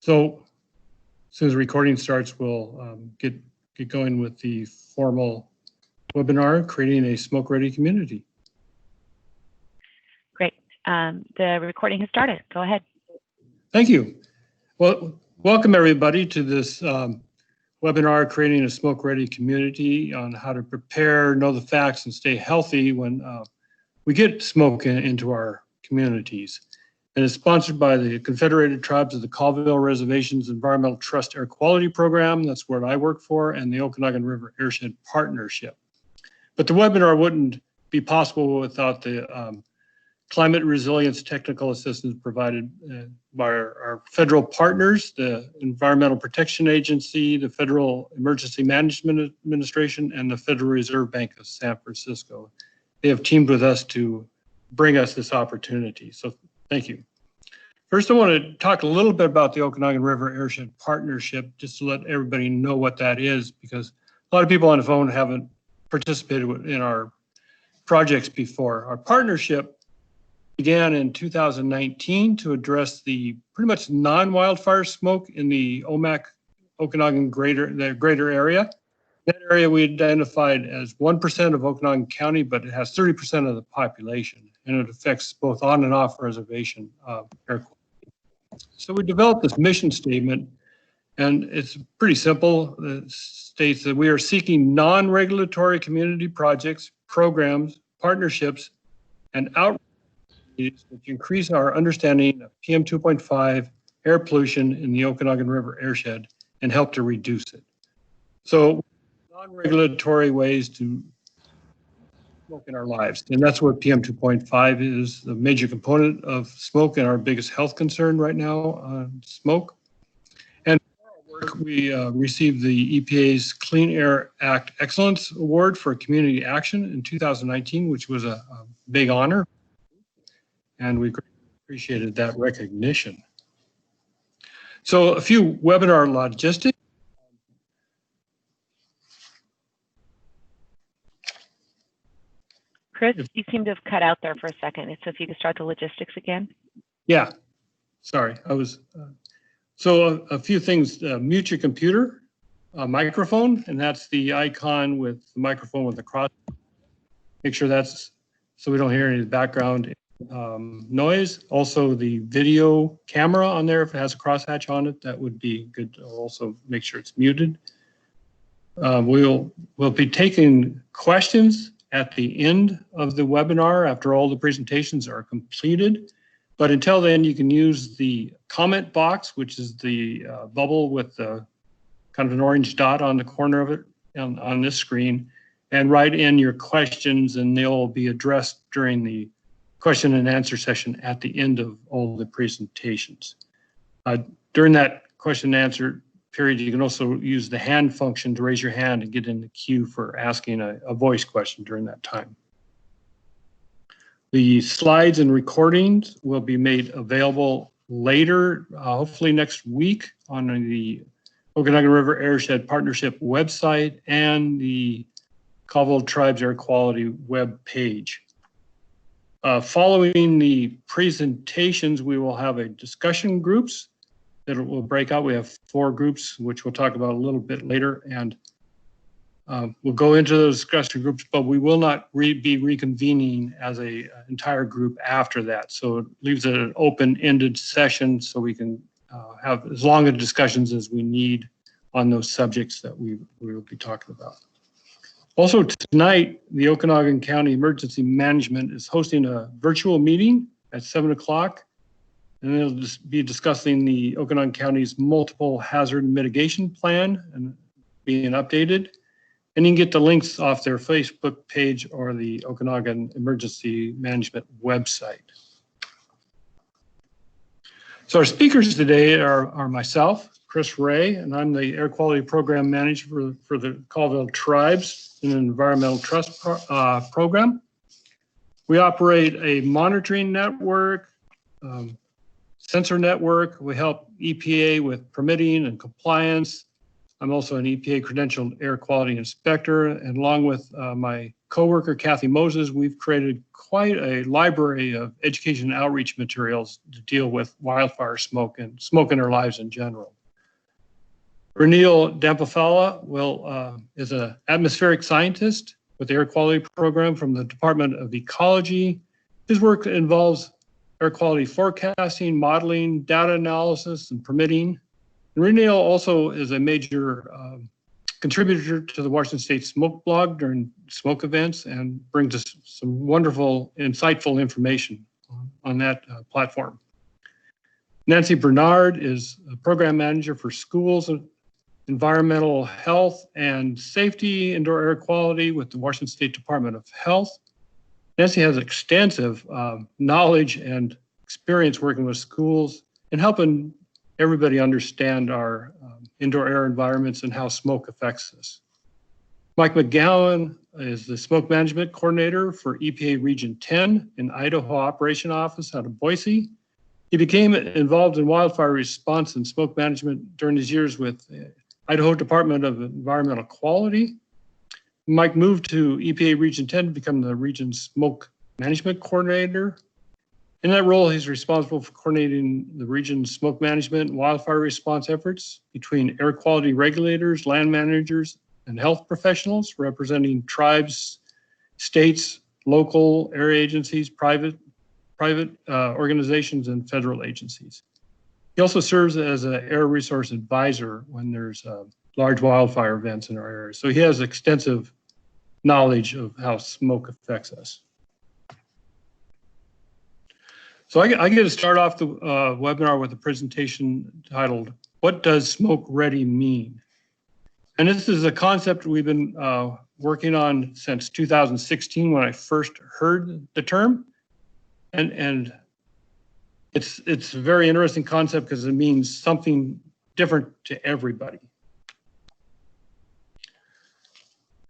So as soon as the recording starts, we'll get going with the formal webinar, Creating a Smoke-Ready Community. Great. The recording has started. Go ahead. Thank you. Well, welcome everybody to this webinar, Creating a Smoke-Ready Community, on how to prepare, know the facts, and stay healthy when we get smoke into our communities. And it's sponsored by the Confederated Tribes of the Colville Reservation's Environmental Trust Air Quality Program. That's what I work for, and the Okanagan River Airshed Partnership. But the webinar wouldn't be possible without the climate resilience technical assistance provided by our federal partners, the Environmental Protection Agency, the Federal Emergency Management Administration, and the Federal Reserve Bank of San Francisco. They have teamed with us to bring us this opportunity. So thank you. First, I want to talk a little bit about the Okanagan River Airshed Partnership, just to let everybody know what that is, because a lot of people on the phone haven't participated in our projects before. Our partnership began in 2019 to address the pretty much non-wildfire smoke in the Okanagan greater area. That area we identified as 1% of Okanagan County, but it has 30% of the population, and it affects both on and off reservation air quality. So we developed this mission statement, and it's pretty simple. It states that we are seeking non-regulatory community projects, programs, partnerships, and outreach which increase our understanding of PM 2.5 air pollution in the Okanagan River airshed and help to reduce it. So non-regulatory ways to smoke in our lives. And that's what PM 2.5 is, the major component of smoke and our biggest health concern right now, smoke. And for our work, we received the EPA's Clean Air Act Excellence Award for Community Action in 2019, which was a big honor. And we appreciated that recognition. So a few webinar logistics. Chris, you seem to have cut out there for a second. So if you could start the logistics again. Yeah, sorry, I was. So a few things, mute your computer, microphone, and that's the icon with the microphone with the cross. Make sure that's, so we don't hear any background noise. Also the video camera on there, if it has a crosshatch on it, that would be good to also make sure it's muted. We'll be taking questions at the end of the webinar after all the presentations are completed. But until then, you can use the comment box, which is the bubble with the kind of an orange dot on the corner of it on this screen, and write in your questions, and they'll be addressed during the question and answer session at the end of all the presentations. During that question and answer period, you can also use the hand function to raise your hand and get in the queue for asking a voice question during that time. The slides and recordings will be made available later, hopefully next week, on the Okanagan River Airshed Partnership website and the Colville Tribes Air Quality web page. Following the presentations, we will have a discussion groups that will break out. We have 4 groups, which we'll talk about a little bit later, and we'll go into those discussion groups, but we will not be reconvening as an entire group after that. So it leaves it an open-ended session so we can have as long of discussions as we need on those subjects that we will be talking about. Also tonight, the Okanagan County Emergency Management is hosting a virtual meeting at 7 o'clock. And they'll just be discussing the Okanagan County's multiple hazard mitigation plan and being updated. And you can get the links off their Facebook page or the Okanagan Emergency Management website. So our speakers today are myself, Chris Ray, and I'm the Air Quality Program Manager for the Colville Tribes in an Environmental Trust Program. We operate a monitoring network, sensor network. We help EPA with permitting and compliance. I'm also an EPA credentialed air quality inspector, and along with my coworker, Kathy Moses, we've created quite a library of education and outreach materials to deal with wildfire smoke and smoke in our lives in general. Renil Dampafala is an atmospheric scientist with the Air Quality Program from the Department of Ecology. His work involves air quality forecasting, modeling, data analysis, and permitting. And Renil also is a major contributor to the Washington State Smoke blog during smoke events and brings us some wonderful, insightful information on that platform. Nancy Bernard is a program manager for schools, environmental health and safety, indoor air quality with the Washington State Department of Health. Nancy has extensive knowledge and experience working with schools and helping everybody understand our indoor air environments and how smoke affects us. Mike McGowan is the smoke management coordinator for EPA Region 10 in Idaho Operation Office out of Boise. He became involved in wildfire response and smoke management during his years with Idaho Department of Environmental Quality. Mike moved to EPA Region 10 to become the region's smoke management coordinator. In that role, he's responsible for coordinating the region's smoke management and wildfire response efforts between air quality regulators, land managers, and health professionals representing tribes, states, local area agencies, private organizations, and federal agencies. He also serves as an air resource advisor when there's large wildfire events in our area. So he has extensive knowledge of how smoke affects us. So I get to start off the webinar with a presentation titled, "What Does Smoke Ready Mean?" And this is a concept we've been working on since 2016 when I first heard the term. And it's a very interesting concept because it means something different to everybody.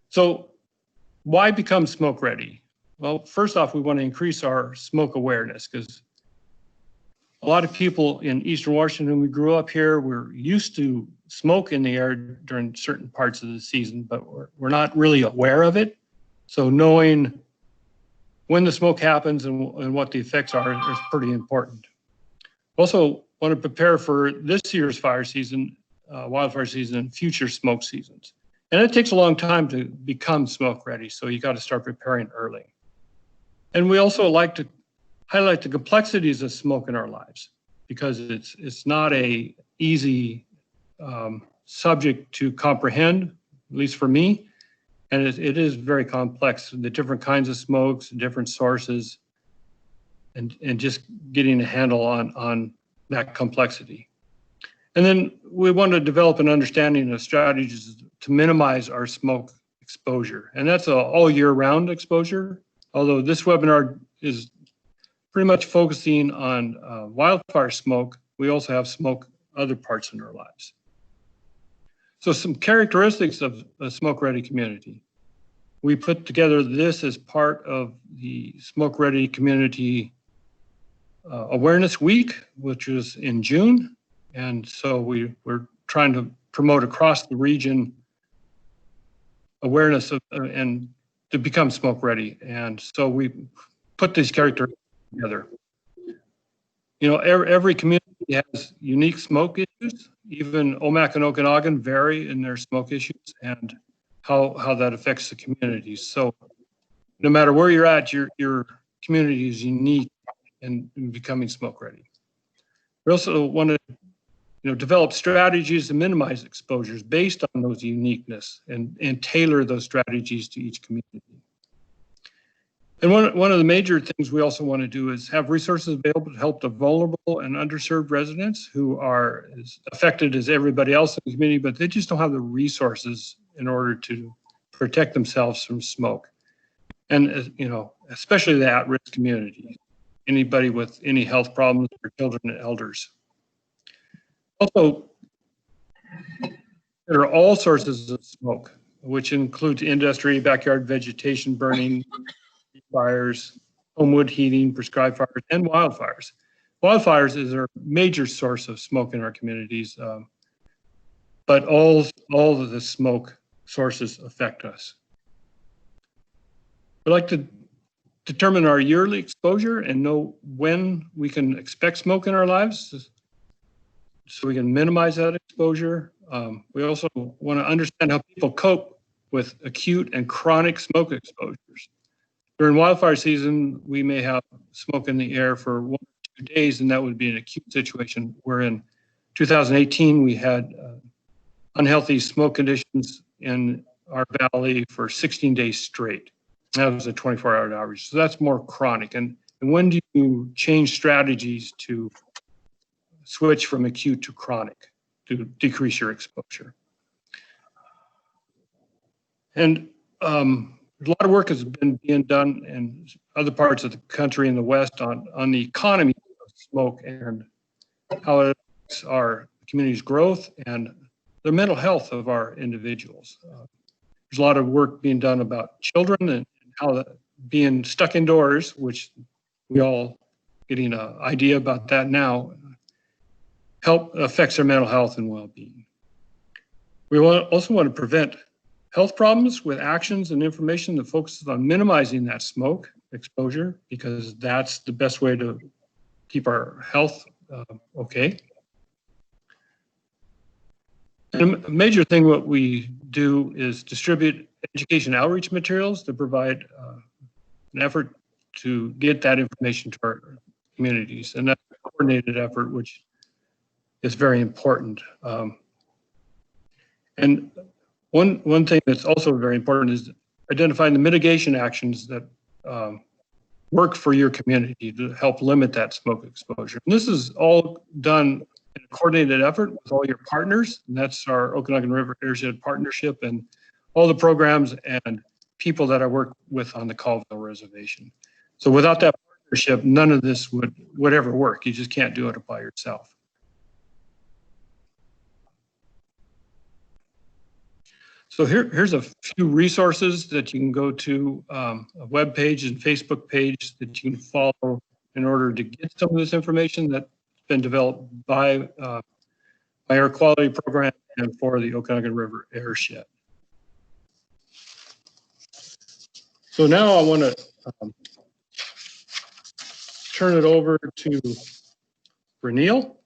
So why become smoke ready? Well, first off, we want to increase our smoke awareness because a lot of people in Eastern Washington, we grew up here, we're used to smoke in the air during certain parts of the season, but we're not really aware of it. So knowing when the smoke happens and what the effects are is pretty important. Also want to prepare for this year's fire season, wildfire season, and future smoke seasons. And it takes a long time to become smoke ready, so you got to start preparing early. And we also like to highlight the complexities of smoke in our lives because it's not a easy subject to comprehend, at least for me. And it is very complex, the different kinds of smokes, different sources, and just getting a handle on that complexity. And then we want to develop an understanding of strategies to minimize our smoke exposure. And that's an all year round exposure, although this webinar is pretty much focusing on wildfire smoke. We also have smoke other parts in our lives. So some characteristics of a smoke ready community. We put together this as part of the Smoke Ready Community Awareness Week, which was in June. And so we're trying to promote across the region awareness of and to become smoke ready. And so we put these characteristics together. You know, every community has unique smoke issues. Even Omak and Okanagan vary in their smoke issues and how that affects the communities. So no matter where you're at, your community is unique in becoming smoke ready. We also want to develop strategies to minimize exposures based on those uniqueness and tailor those strategies to each community. And one of the major things we also want to do is have resources available to help the vulnerable and underserved residents who are as affected as everybody else in the community, but they just don't have the resources in order to protect themselves from smoke. And, especially the at-risk community, anybody with any health problems for children and elders. Also, there are all sources of smoke, which includes industry, backyard vegetation burning, fires, home wood heating, prescribed fires, and wildfires. Wildfires is our major source of smoke in our communities, but all of the smoke sources affect us. We like to determine our yearly exposure and know when we can expect smoke in our lives so we can minimize that exposure. We also want to understand how people cope with acute and chronic smoke exposures. During wildfire season, we may have smoke in the air for 1 or 2 days, and that would be an acute situation, where in 2018 we had unhealthy smoke conditions in our valley for 16 days straight. That was a 24-hour average. So that's more chronic. And when do you change strategies to switch from acute to chronic to decrease your exposure? And a lot of work has been being done in other parts of the country in the West on the economy of smoke and how it affects our community's growth and the mental health of our individuals. There's a lot of work being done about children and how being stuck indoors, which we all getting an idea about that now, affects their mental health and well-being. We also want to prevent health problems with actions and information that focuses on minimizing that smoke exposure, because that's the best way to keep our health okay. And a major thing what we do is distribute education outreach materials to provide an effort to get that information to our communities. And that's a coordinated effort, which is very important. And one thing that's also very important is identifying the mitigation actions that work for your community to help limit that smoke exposure. And this is all done in a coordinated effort with all your partners, and that's our Okanagan River Airshed Partnership and all the programs and people that I work with on the Colville Reservation. So without that partnership, none of this would ever work. You just can't do it by yourself. So here's a few resources that you can go to, a web page and Facebook page that you can follow in order to get some of this information that's been developed by my air quality program and for the Okanagan River Airshed. So now I want to turn it over to Reneel,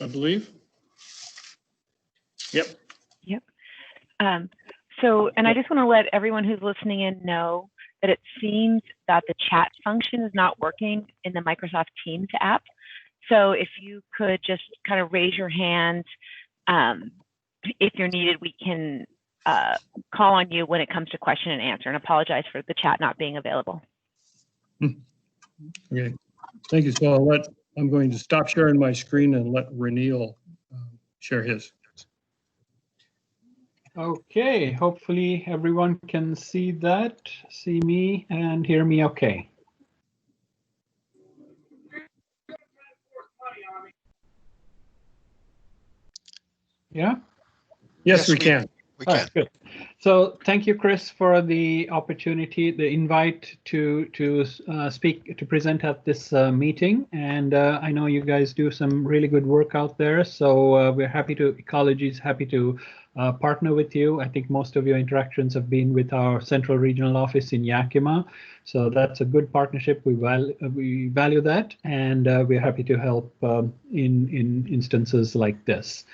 I believe. Yep. Yep. And I just want to let everyone who's listening in know that it seems that the chat function is not working in the Microsoft Teams app. So if you could just kind of raise your hand, if you're needed, we can call on you when it comes to question and answer, and apologize for the chat not being available. Okay, thank you. So I'm going to stop sharing my screen and let Reneel share his. Okay, hopefully everyone can see me and hear me okay. Yeah? Yes, we can. We can. Right, good. So thank you, Chris, for the opportunity, the invite to present at this meeting. And I know you guys do some really good work out there. So we're happy to, Ecology is happy to partner with you. I think most of your interactions have been with our central regional office in Yakima. So that's a good partnership. We value that, and we're happy to help in instances like this.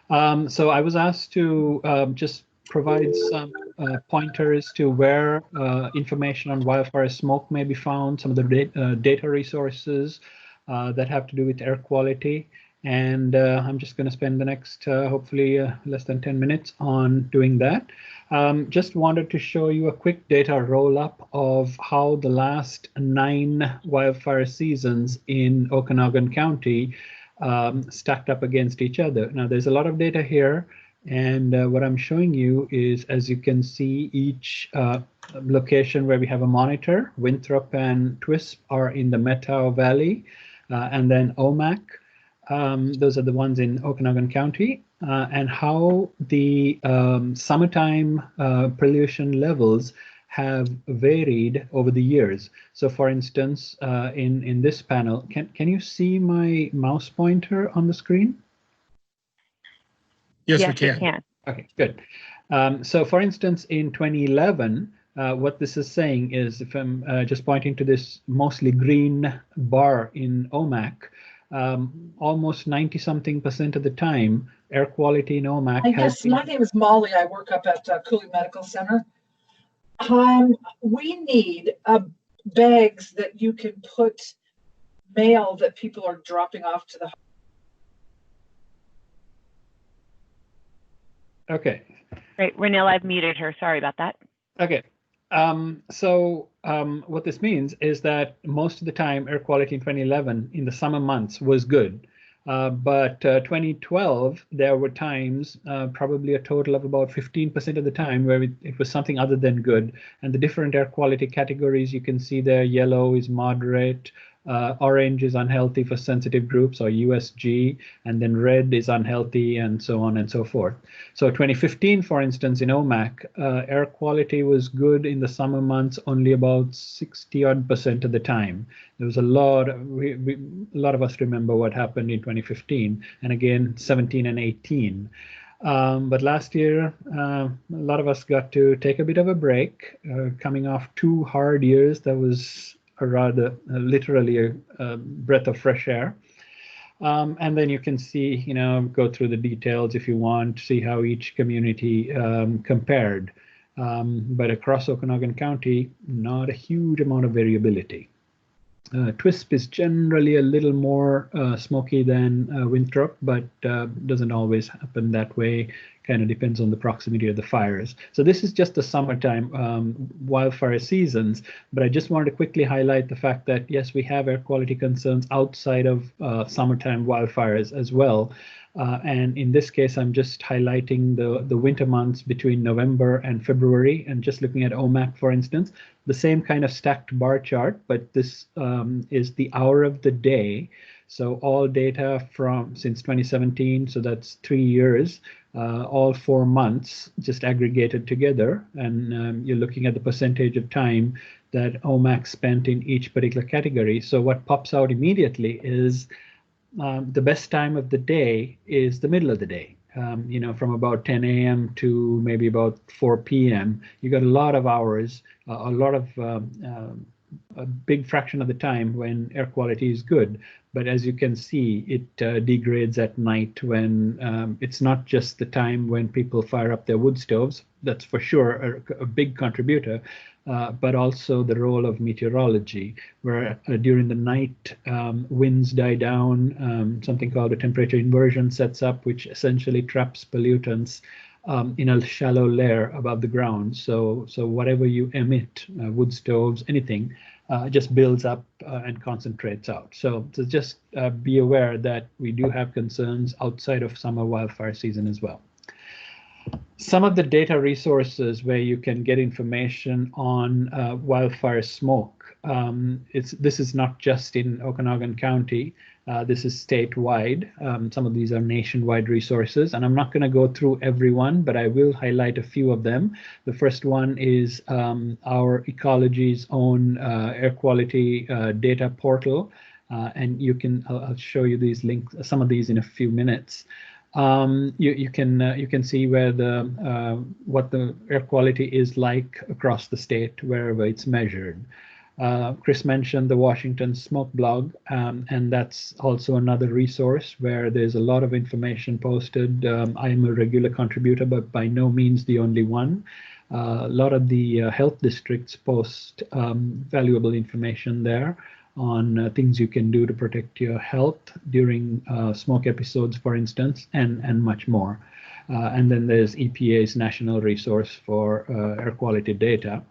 So I was asked to just provide some pointers to where information on wildfire smoke may be found, some of the data resources that have to do with air quality. And I'm just going to spend the next, hopefully, less than 10 minutes on doing that. Just wanted to show you a quick data roll-up of how the last 9 wildfire seasons in Okanagan County stacked up against each other. Now, there's a lot of data here, and what I'm showing you is, as you can see, each location where we have a monitor, Winthrop and Twisp are in the Methow Valley, and then Omak. Those are the ones in Okanagan County, and how the summertime pollution levels have varied over the years. So for instance, in this panel, can you see my mouse pointer on the screen? Yes, Yes, we can. we can. Okay, good. So for instance, in 2011, What this is saying is, if I'm just pointing to this mostly green bar in OMAC, almost 90-something% of the time, air quality in OMAC Yes, my name is Molly. I work up at Cooley Medical Center. We need bags that you can put mail that people are dropping off to the. Okay. Great. Renil, I've muted her. Sorry about that. Okay. What this means is that most of the time air quality in 2011 in the summer months was good. But 2012, there were times, probably a total of about 15% of the time, where it was something other than good. And the different air quality categories you can see there, yellow is moderate, orange is unhealthy for sensitive groups or USG, and then red is unhealthy, and so on and so forth. So 2015, for instance, in OMAC, air quality was good in the summer months only about 60-odd% of the time. There was a lot of us remember what happened in 2015, and again 17 and 18. But last year, a lot of us got to take a bit of a break, coming off 2 hard years. That was rather literally a breath of fresh air. And then you can see, go through the details if you want, see how each community compared. But across Okanagan County, not a huge amount of variability. Twisp is generally a little more smoky than Winthrop, but doesn't always happen that way. Kind of depends on the proximity of the fires. So this is just the summertime wildfire seasons, but I just wanted to quickly highlight the fact that, yes, we have air quality concerns outside of summertime wildfires as well. And in this case, I'm just highlighting the winter months between November and February, and just looking at OMAC, for instance, the same kind of stacked bar chart, but this is the hour of the day. So all data from since 2017, so that's 3 years, all 4 months just aggregated together, and you're looking at the percentage of time that OMAC spent in each particular category. So what pops out immediately is the best time of the day is the middle of the day, from about 10 a.m. to maybe about 4 p.m. You got a lot of hours, a big fraction of the time when air quality is good. But as you can see, it degrades at night when it's not just the time when people fire up their wood stoves. That's for sure a big contributor, but also the role of meteorology, where during the night winds die down, something called a temperature inversion sets up, which essentially traps pollutants in a shallow layer above the ground. So whatever you emit, wood stoves, anything, just builds up and concentrates out. So just be aware that we do have concerns outside of summer wildfire season as well. Some of the data resources where you can get information on wildfire smoke. This is not just in Okanagan County. This is statewide. Some of these are nationwide resources, and I'm not going to go through every one, but I will highlight a few of them. The first one is our ecology's own air quality data portal, and I'll show you these links, some of these in a few minutes. You can see where what the air quality is like across the state wherever it's measured. Chris mentioned the Washington Smoke Blog, and that's also another resource where there's a lot of information posted. I'm a regular contributor, but by no means the only one. A lot of the health districts post valuable information there on things you can do to protect your health during smoke episodes, for instance, and much more. And then there's EPA's national resource for air quality data.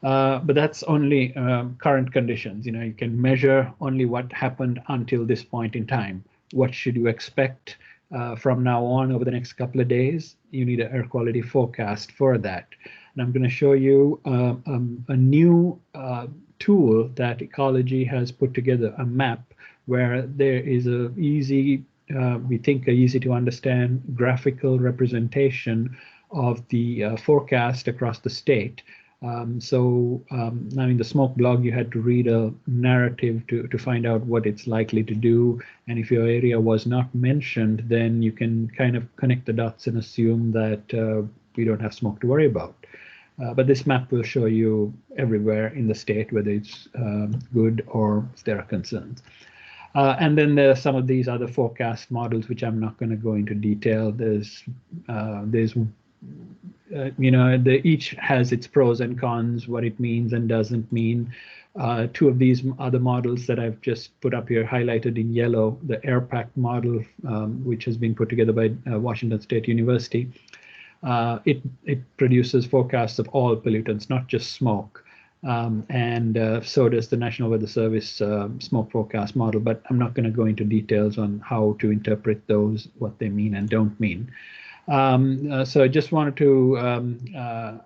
But that's only current conditions. You can measure only what happened until this point in time. What should you expect from now on over the next couple of days? You need an air quality forecast for that. And I'm going to show you a new tool that Ecology has put together, a map where there is we think a easy to understand graphical representation of the forecast across the state. Now in the smoke blog, you had to read a narrative to find out what it's likely to do. And if your area was not mentioned, then you can kind of connect the dots and assume that we don't have smoke to worry about. But this map will show you everywhere in the state, whether it's good or if there are concerns. And then there are some of these other forecast models, which I'm not going to go into detail. There's each has its pros and cons, what it means and doesn't mean. Two of these other models that I've just put up here, highlighted in yellow, the AirPack model, which has been put together by Washington State University. It produces forecasts of all pollutants, not just smoke. So does the National Weather Service smoke forecast model, but I'm not going to go into details on how to interpret those, what they mean and don't mean. So I just wanted to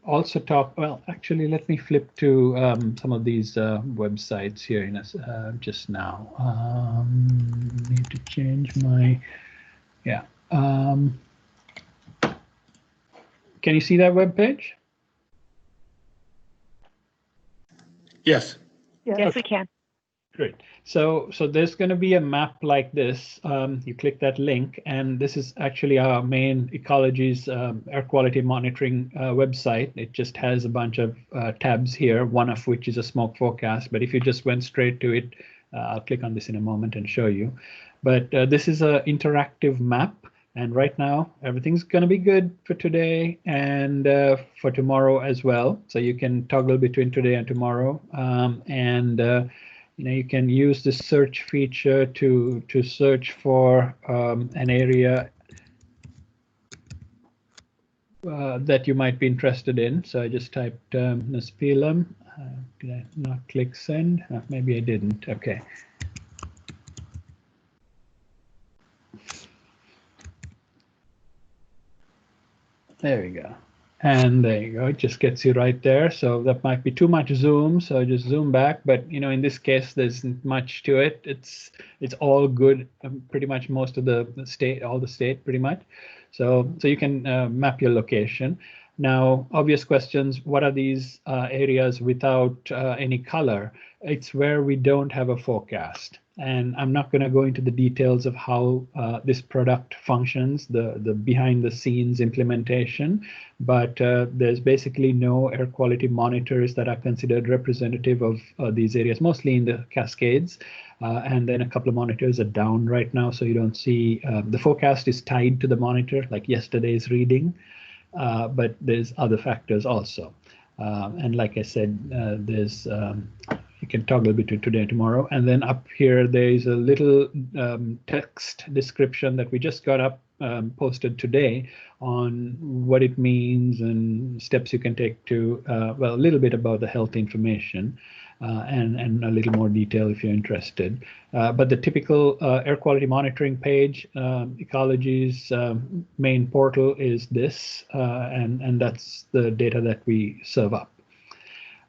also talk, well, actually, let me flip to some of these websites here in just now. Need to change my, yeah. Can you see that web page? Yes. Yes, we can. Great. So there's going to be a map like this. You click that link, and this is actually our main Ecology's air quality monitoring website. It just has a bunch of tabs here, one of which is a smoke forecast. But if you just went straight to it, I'll click on this in a moment and show you. But this is an interactive map. And right now, everything's going to be good for today and for tomorrow as well. So you can toggle between today and tomorrow. You can use the search feature to search for an area that you might be interested in. So I just typed Nespelum. Did I not click send? Maybe I didn't. Okay. There we go. And there you go. It just gets you right there. So that might be too much zoom. So just zoom back. But in this case, there's not much to it. It's all good. Pretty much most of the state, all the state, pretty much. So you can map your location. Now, obvious questions. What are these areas without any color? It's where we don't have a forecast. And I'm not going to go into the details of how this product functions, the behind the scenes implementation, but there's basically no air quality monitors that are considered representative of these areas, mostly in the Cascades. And then a couple of monitors are down right now, so you don't see, the forecast is tied to the monitor, like yesterday's reading, but there's other factors also. And like I said, there's you can toggle between today and tomorrow. And then up here, there is a little text description that we just got up posted today on what it means and steps you can take to, well, a little bit about the health information and a little more detail if you're interested. But the typical air quality monitoring page, Ecology's main portal is this, and that's the data that we serve up.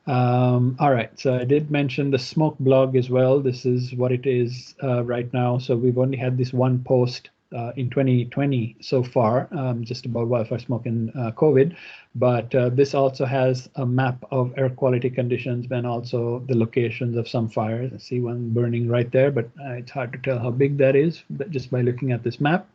All right, so I did mention the smoke blog as well. This is what it is right now. So we've only had this one post in 2020 so far, just about wildfire smoke and COVID. But this also has a map of air quality conditions and also the locations of some fires. I see one burning right there, but it's hard to tell how big that is just by looking at this map.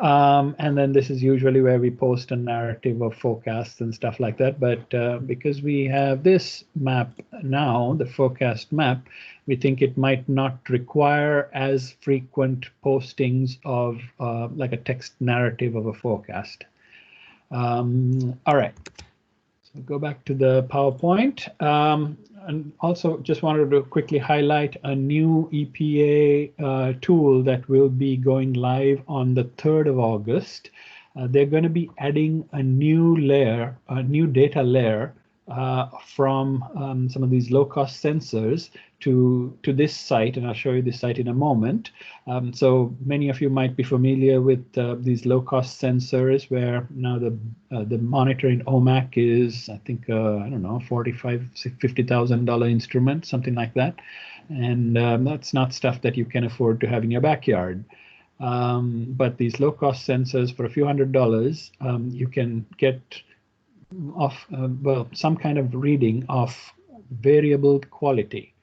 And then this is usually where we post a narrative of forecasts and stuff like that. But because we have this map now, the forecast map, we think it might not require as frequent postings of like a text narrative of a forecast. All right, so go back to the PowerPoint. And also just wanted to quickly highlight a new EPA tool that will be going live on the 3rd of August. They're going to be adding a new layer, a new data layer from some of these low-cost sensors to this site, and I'll show you this site in a moment. So many of you might be familiar with these low-cost sensors, where now the monitor in OMAC is, I think, I don't know, $50,000 instrument, something like that, and that's not stuff that you can afford to have in your backyard. But these low-cost sensors, for a few $100s, you can get off well, some kind of reading of variable quality.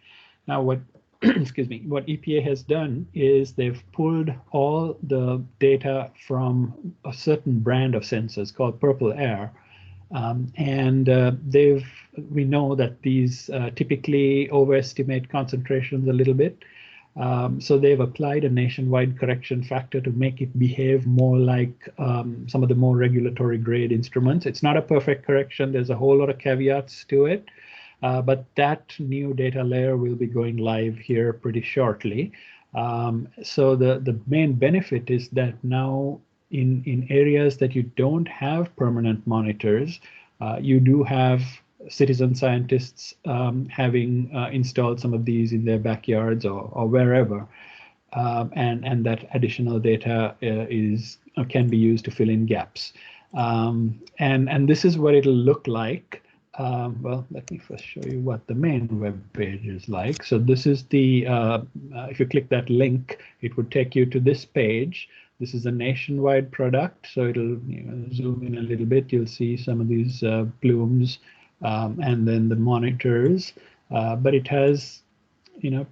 Now, what excuse me, what EPA has done is they've pulled all the data from a certain brand of sensors called Purple Air, We know that these typically overestimate concentrations a little bit. So they've applied a nationwide correction factor to make it behave more like some of the more regulatory grade instruments. It's not a perfect correction. There's a whole lot of caveats to it. But that new data layer will be going live here pretty shortly. So the main benefit is that now in areas that you don't have permanent monitors, you do have citizen scientists having installed some of these in their backyards or wherever. And that additional data can be used to fill in gaps. And this is what it'll look like. Well, let me first show you what the main web page is like. So this is the, if you click that link, it would take you to this page. This is a nationwide product. So it'll zoom in a little bit. You'll see some of these plumes and then the monitors. But it has,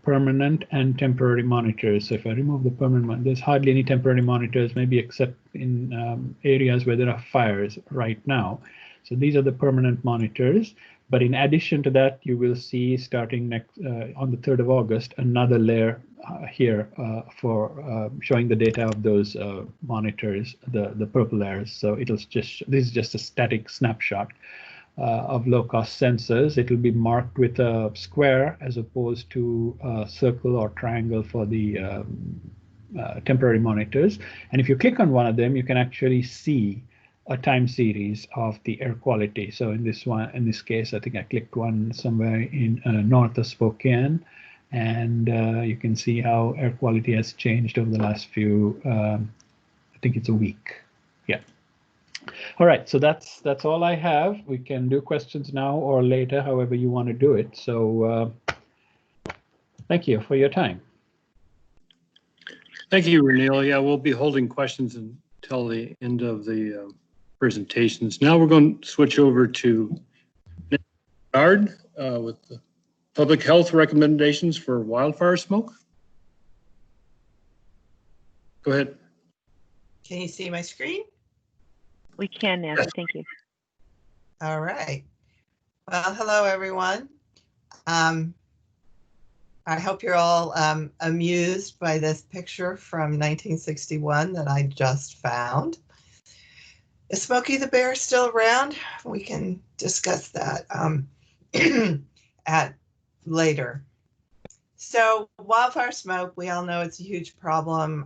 permanent and temporary monitors. So if I remove the permanent one, there's hardly any temporary monitors, maybe except in areas where there are fires right now. So these are the permanent monitors. But in addition to that, you will see starting next on the 3rd of August, another layer here for showing the data of those monitors, the purple layers. So this is just a static snapshot of low-cost sensors. It will be marked with a square as opposed to a circle or triangle for the temporary monitors. And if you click on one of them, you can actually see a time series of the air quality. So in this case, I think I clicked one somewhere in north of Spokane, and you can see how air quality has changed over the last few, I think it's a week. Yeah. All right, so that's all I have. We can do questions now or later, however you want to do it. So thank you for your time. Thank you, Renil. Yeah, we'll be holding questions until the end of the presentations. Now we're going to switch over to Nick Bernard with the public health recommendations for wildfire smoke. Go ahead. Can you see my screen? We can, Nancy. Thank you. All right. Well, hello, everyone. I hope you're all amused by this picture from 1961 that I just found. Is Smokey the Bear still around? We can discuss that at later. So wildfire smoke, we all know it's a huge problem.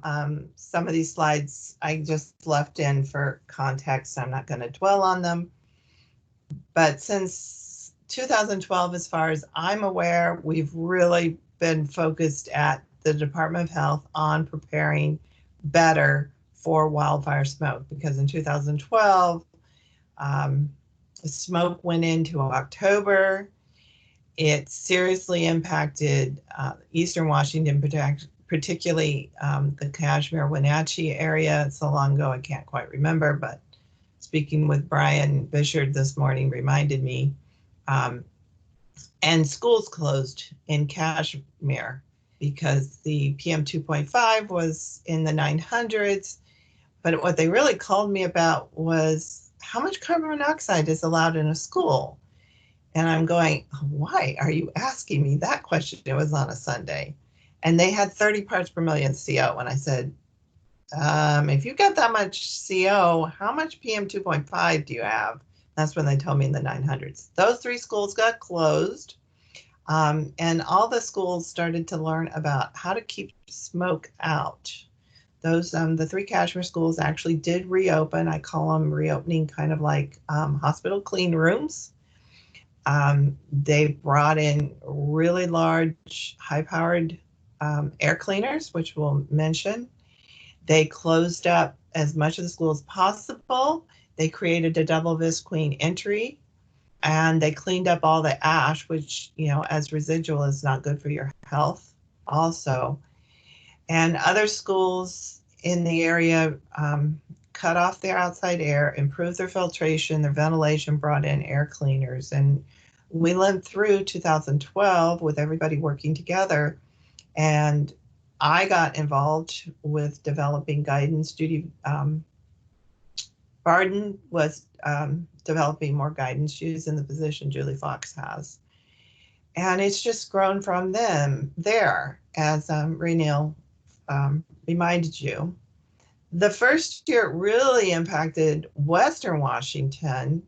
Some of these slides I just left in for context. I'm not going to dwell on them. But since 2012, as far as I'm aware, we've really been focused at the Department of Health on preparing better for wildfire smoke, because in 2012, smoke went into October. It seriously impacted Eastern Washington, particularly the Kashmir, Wenatchee area. It's so long ago, I can't quite remember, but speaking with Brian Bishard this morning reminded me. And schools closed in Kashmir because the PM 2.5 was in the 900s. But what they really called me about was how much carbon monoxide is allowed in a school. And I'm going, why are you asking me that question? It was on a Sunday. And they had 30 parts per million CO. And I said, if you've got that much CO, how much PM 2.5 do you have? That's when they told me in the 900s. Those 3 schools got closed. And all the schools started to learn about how to keep smoke out. Those, the 3 Kashmir schools actually did reopen. I call them reopening kind of like hospital clean rooms. They brought in really large, high-powered air cleaners, which we'll mention. They closed up as much of the school as possible. They created a double visqueen entry, and they cleaned up all the ash, which, as residual is not good for your health also. And other schools in the area cut off their outside air, improved their filtration, their ventilation, brought in air cleaners. And we lived through 2012 with everybody working together. And I got involved with developing guidance. Judy Barden was developing more guidance. She was in the position Julie Fox has. And it's just grown from there, as Raynil reminded you. The first year it really impacted Western Washington.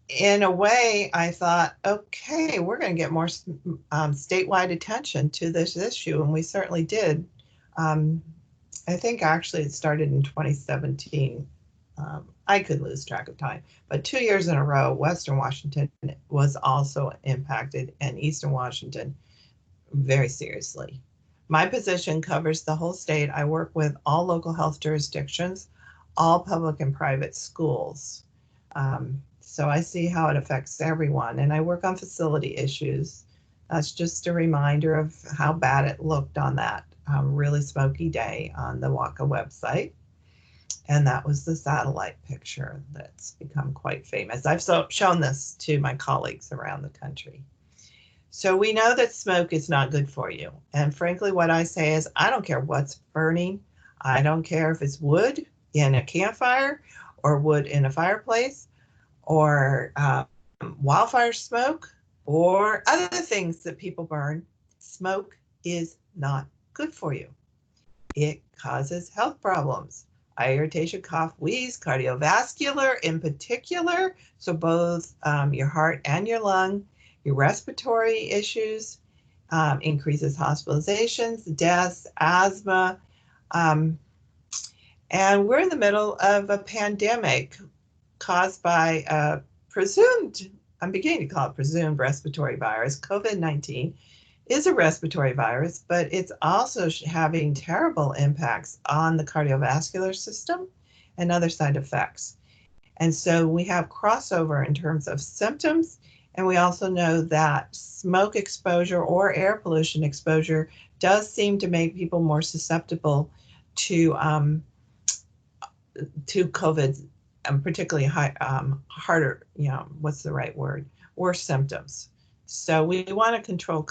In a way, I thought, okay, we're going to get more statewide attention to this issue, and we certainly did. I think actually it started in 2017. I could lose track of time, but 2 years in a row, Western Washington was also impacted, and Eastern Washington very seriously. My position covers the whole state. I work with all local health jurisdictions, all public and private schools. So I see how it affects everyone, and I work on facility issues. That's just a reminder of how bad it looked on that really smoky day on the WACA website. And that was the satellite picture that's become quite famous. I've shown this to my colleagues around the country. So we know that smoke is not good for you. And frankly, what I say is, I don't care what's burning. I don't care if it's wood in a campfire or wood in a fireplace or wildfire smoke or other things that people burn. Smoke is not good for you. It causes health problems. Eye irritation, cough, wheeze, cardiovascular in particular. So both your heart and your lung, your respiratory issues, increases hospitalizations, deaths, asthma. And we're in the middle of a pandemic caused by a presumed, I'm beginning to call it presumed respiratory virus. COVID-19 is a respiratory virus, but it's also having terrible impacts on the cardiovascular system and other side effects. And so we have crossover in terms of symptoms. And we also know that smoke exposure or air pollution exposure does seem to make people more susceptible to COVID, particularly harder, what's the right word? Worse symptoms. So we want to control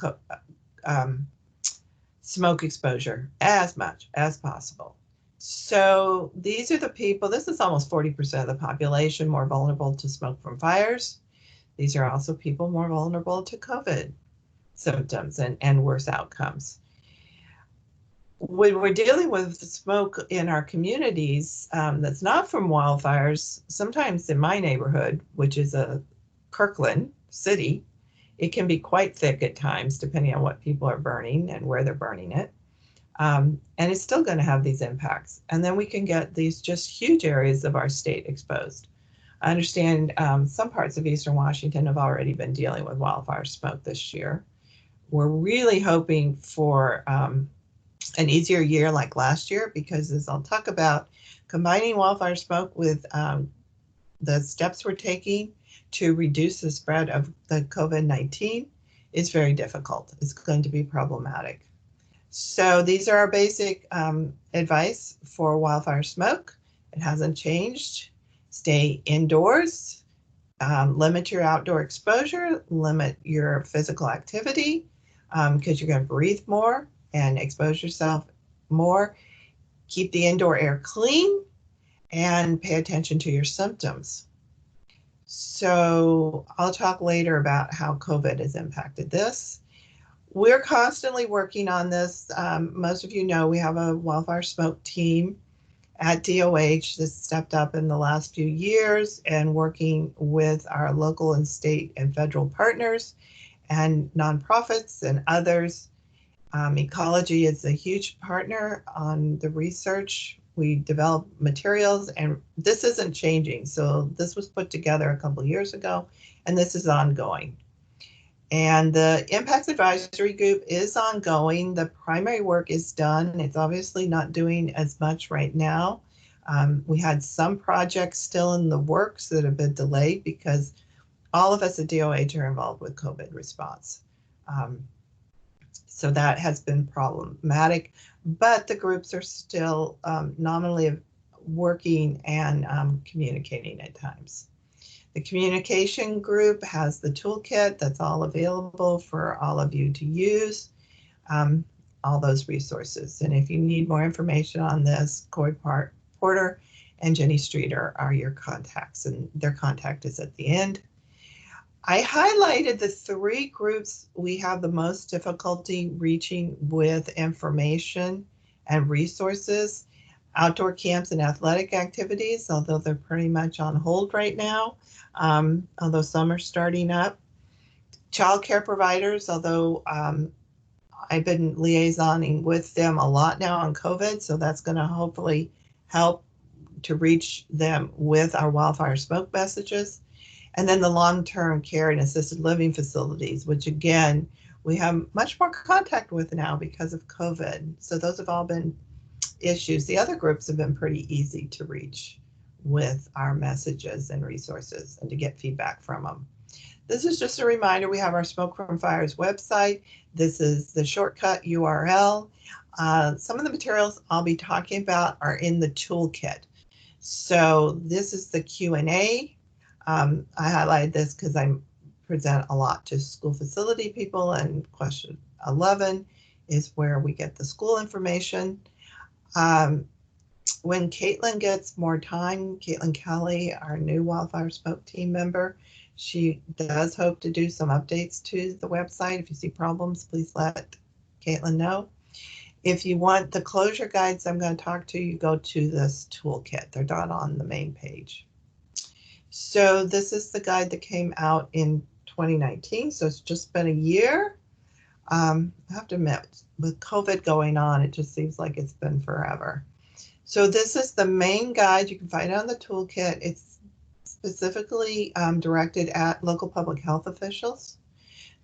smoke exposure as much as possible. So these are the people, this is almost 40% of the population more vulnerable to smoke from fires. These are also people more vulnerable to COVID symptoms and worse outcomes. When we're dealing with smoke in our communities that's not from wildfires, sometimes in my neighborhood, which is a Kirkland city, it can be quite thick at times, depending on what people are burning and where they're burning it. And it's still going to have these impacts. And then we can get these just huge areas of our state exposed. I understand some parts of Eastern Washington have already been dealing with wildfire smoke this year. We're really hoping for an easier year like last year, because as I'll talk about, combining wildfire smoke with the steps we're taking to reduce the spread of the COVID-19 is very difficult. It's going to be problematic. So these are our basic advice for wildfire smoke. It hasn't changed. Stay indoors, limit your outdoor exposure, limit your physical activity because you're going to breathe more and expose yourself more. Keep the indoor air clean and pay attention to your symptoms. So I'll talk later about how COVID has impacted this. We're constantly working on this. Most of you know we have a wildfire smoke team at DOH that's stepped up in the last few years and working with our local and state and federal partners and nonprofits and others. Ecology is a huge partner on the research. We develop materials, and this isn't changing. So this was put together a couple of years ago, and this is ongoing. And the Impacts Advisory Group is ongoing. The primary work is done. It's obviously not doing as much right now. We had some projects still in the works that have been delayed because all of us at DOH are involved with COVID response. So that has been problematic, but the groups are still nominally working and communicating at times. The communication group has the toolkit that's all available for all of you to use, all those resources. And if you need more information on this, Corey Porter and Jenny Streeter are your contacts, and their contact is at the end. I highlighted the 3 groups we have the most difficulty reaching with information and resources: outdoor camps and athletic activities, although they're pretty much on hold right now, although some are starting up. Childcare providers, although I've been liaisoning with them a lot now on COVID, so that's going to hopefully help to reach them with our wildfire smoke messages. And then the long-term care and assisted living facilities, which again, we have much more contact with now because of COVID. So those have all been issues. The other groups have been pretty easy to reach with our messages and resources and to get feedback from them. This is just a reminder, we have our Smoke from Fires website. This is the shortcut URL. Some of the materials I'll be talking about are in the toolkit. So this is the Q&A. I highlighted this because I present a lot to school facility people, and question 11 is where we get the school information. When Caitlin gets more time, Caitlin Kelly, our new wildfire smoke team member, she does hope to do some updates to the website. If you see problems, please let Caitlin know. If you want the closure guides I'm going to talk to, you go to this toolkit. They're not on the main page. So this is the guide that came out in 2019, so it's just been a year. I have to admit, with COVID going on, it just seems like it's been forever. So this is the main guide. You can find it on the toolkit. It's specifically directed at local public health officials,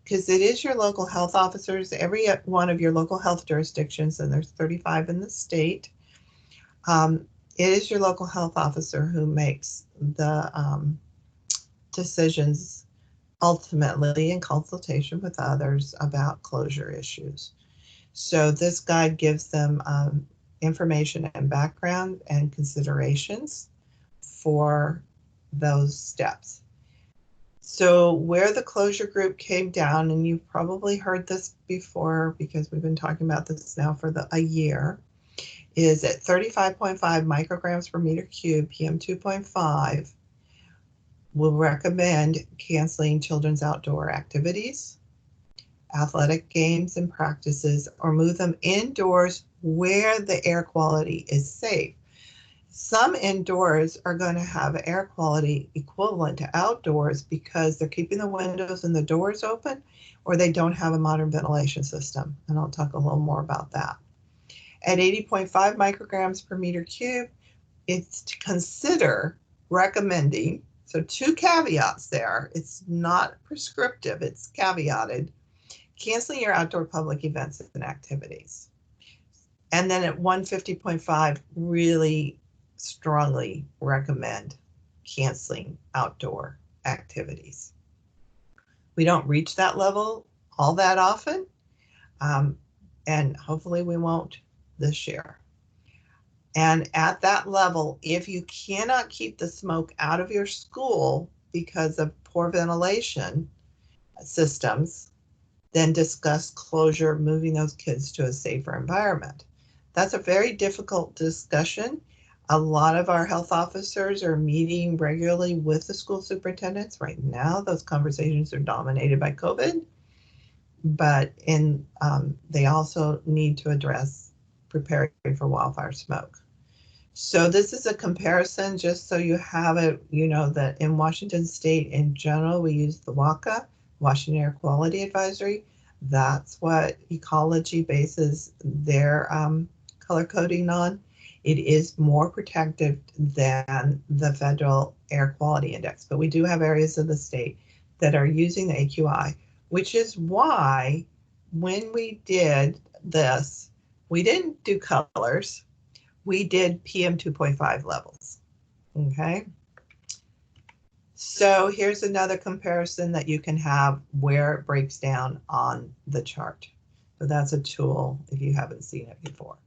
because it is your local health officers, every one of your local health jurisdictions, and there's 35 in the state. It is your local health officer who makes the decisions ultimately in consultation with others about closure issues. So this guide gives them information and background and considerations for those steps. So where the closure group came down, and you've probably heard this before because we've been talking about this now for a year, is at 35.5 micrograms per meter cube, PM 2.5, will recommend canceling children's outdoor activities, athletic games and practices, or move them indoors where the air quality is safe. Some indoors are going to have air quality equivalent to outdoors because they're keeping the windows and the doors open, or they don't have a modern ventilation system. And I'll talk a little more about that. At 80.5 micrograms per meter cube, it's to consider recommending, so 2 caveats there. It's not prescriptive, it's caveated, canceling your outdoor public events and activities. And then at 150.5, really strongly recommend canceling outdoor activities. We don't reach that level all that often, and hopefully we won't this year. And at that level, if you cannot keep the smoke out of your school because of poor ventilation systems, then discuss closure, moving those kids to a safer environment. That's a very difficult discussion. A lot of our health officers are meeting regularly with the school superintendents. Right now, those conversations are dominated by COVID, but they also need to address preparing for wildfire smoke. So this is a comparison, just so you have it, you know, that in Washington State in general, we use the WACA, Washington Air Quality Advisory. That's what Ecology bases their color coding on. It is more protective than the federal air quality index, but we do have areas of the state that are using the AQI, which is why when we did this, we didn't do colors, we did PM 2.5 levels, okay? So here's another comparison that you can have where it breaks down on the chart. So that's a tool if you haven't seen it before.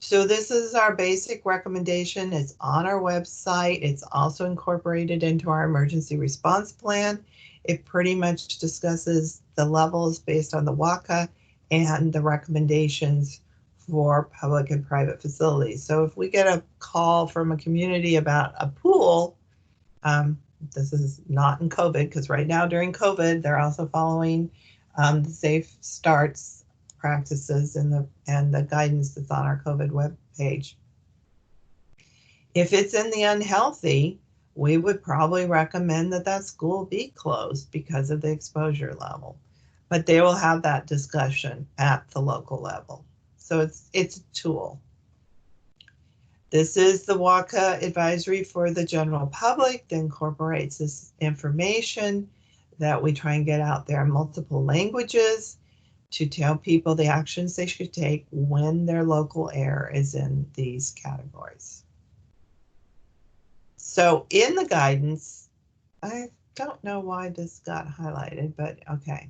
So this is our basic recommendation. It's on our website. It's also incorporated into our emergency response plan. It pretty much discusses the levels based on the WACA and the recommendations for public and private facilities. So if we get a call from a community about a pool, this is not in COVID, because right now during COVID, they're also following the safe starts practices and the guidance that's on our COVID webpage. If it's in the unhealthy, we would probably recommend that school be closed because of the exposure level. But they will have that discussion at the local level. So it's a tool. This is the WACA advisory for the general public that incorporates this information that we try and get out there in multiple languages to tell people the actions they should take when their local air is in these categories. So in the guidance, I don't know why this got highlighted, but okay.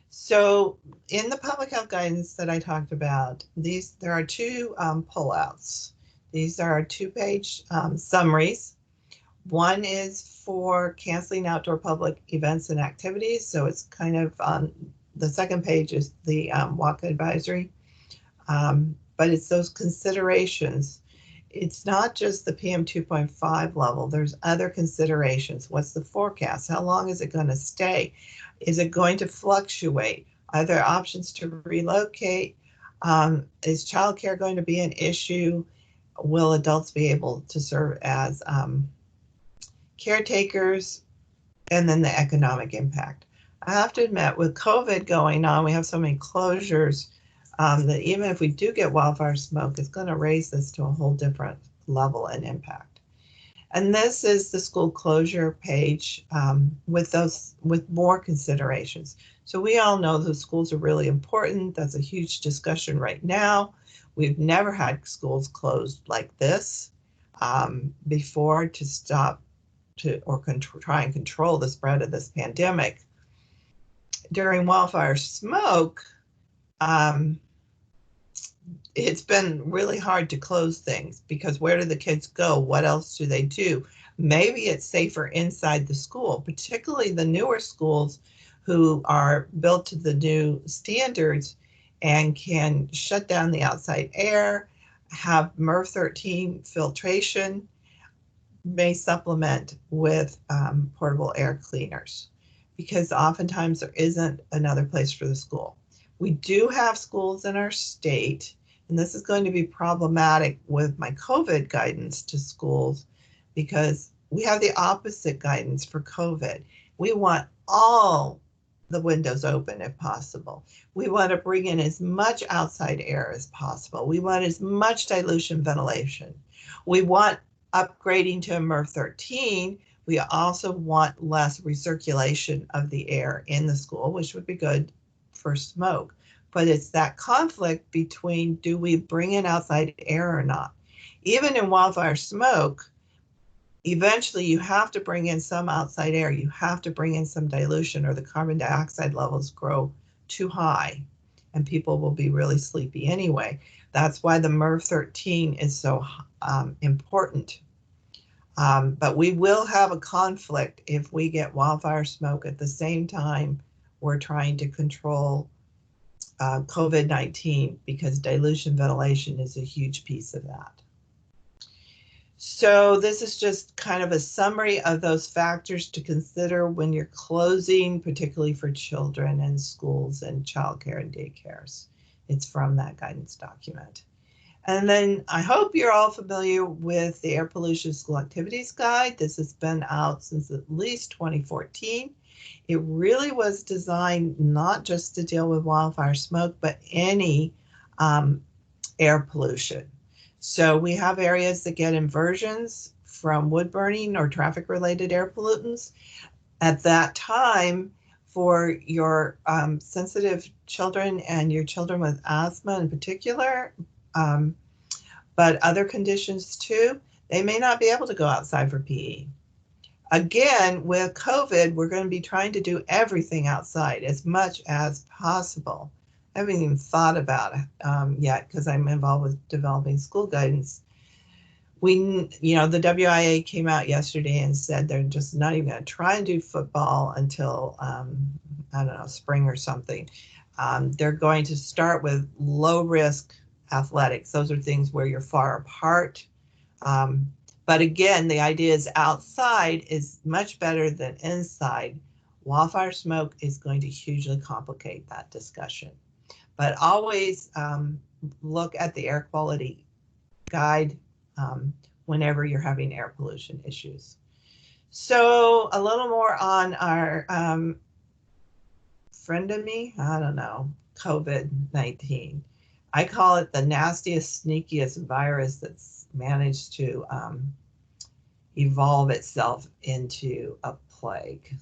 So in the public health guidance that I talked about, there are two pullouts. These are 2-page summaries. One is for canceling outdoor public events and activities. So it's kind of on the second page is the WACA advisory, but it's those considerations. It's not just the PM 2.5 level. There's other considerations. What's the forecast? How long is it going to stay? Is it going to fluctuate? Are there options to relocate? Is childcare going to be an issue? Will adults be able to serve as caretakers? And then the economic impact. I have to admit, with COVID going on, we have so many closures that even if we do get wildfire smoke, it's going to raise this to a whole different level and impact. And this is the school closure page with more considerations. So we all know that schools are really important. That's a huge discussion right now. We've never had schools closed like this before to stop or try and control the spread of this pandemic. During wildfire smoke, it's been really hard to close things because where do the kids go? What else do they do? Maybe it's safer inside the school, particularly the newer schools who are built to the new standards and can shut down the outside air, have MERV 13 filtration, may supplement with portable air cleaners, because oftentimes there isn't another place for the school. We do have schools in our state, and this is going to be problematic with my COVID guidance to schools because we have the opposite guidance for COVID. We want all the windows open if possible. We want to bring in as much outside air as possible. We want as much dilution ventilation. We want upgrading to a MERV 13. We also want less recirculation of the air in the school, which would be good for smoke. But it's that conflict between, do we bring in outside air or not? Even in wildfire smoke, eventually you have to bring in some outside air. You have to bring in some dilution or the carbon dioxide levels grow too high and people will be really sleepy anyway. That's why the MERV 13 is so important. But we will have a conflict if we get wildfire smoke at the same time we're trying to control COVID-19, because dilution ventilation is a huge piece of that. So this is just kind of a summary of those factors to consider when you're closing, particularly for children and schools and childcare and daycares. It's from that guidance document. And then I hope you're all familiar with the Air Pollution School Activities Guide. This has been out since at least 2014. It really was designed not just to deal with wildfire smoke, but any air pollution. So we have areas that get inversions from wood burning or traffic-related air pollutants. At that time, for your sensitive children and your children with asthma in particular, but other conditions too, they may not be able to go outside for PE. Again, with COVID, we're going to be trying to do everything outside as much as possible. I haven't even thought about it yet because I'm involved with developing school guidance. The WIA came out yesterday and said they're just not even going to try and do football until, I don't know, spring or something. They're going to start with low risk athletics. Those are things where you're far apart. But again, the idea is outside is much better than inside. Wildfire smoke is going to hugely complicate that discussion. But always look at the air quality guide whenever you're having air pollution issues. So a little more on our frenemy, I don't know, COVID-19. I call it the nastiest, sneakiest virus that's managed to evolve itself into a plague.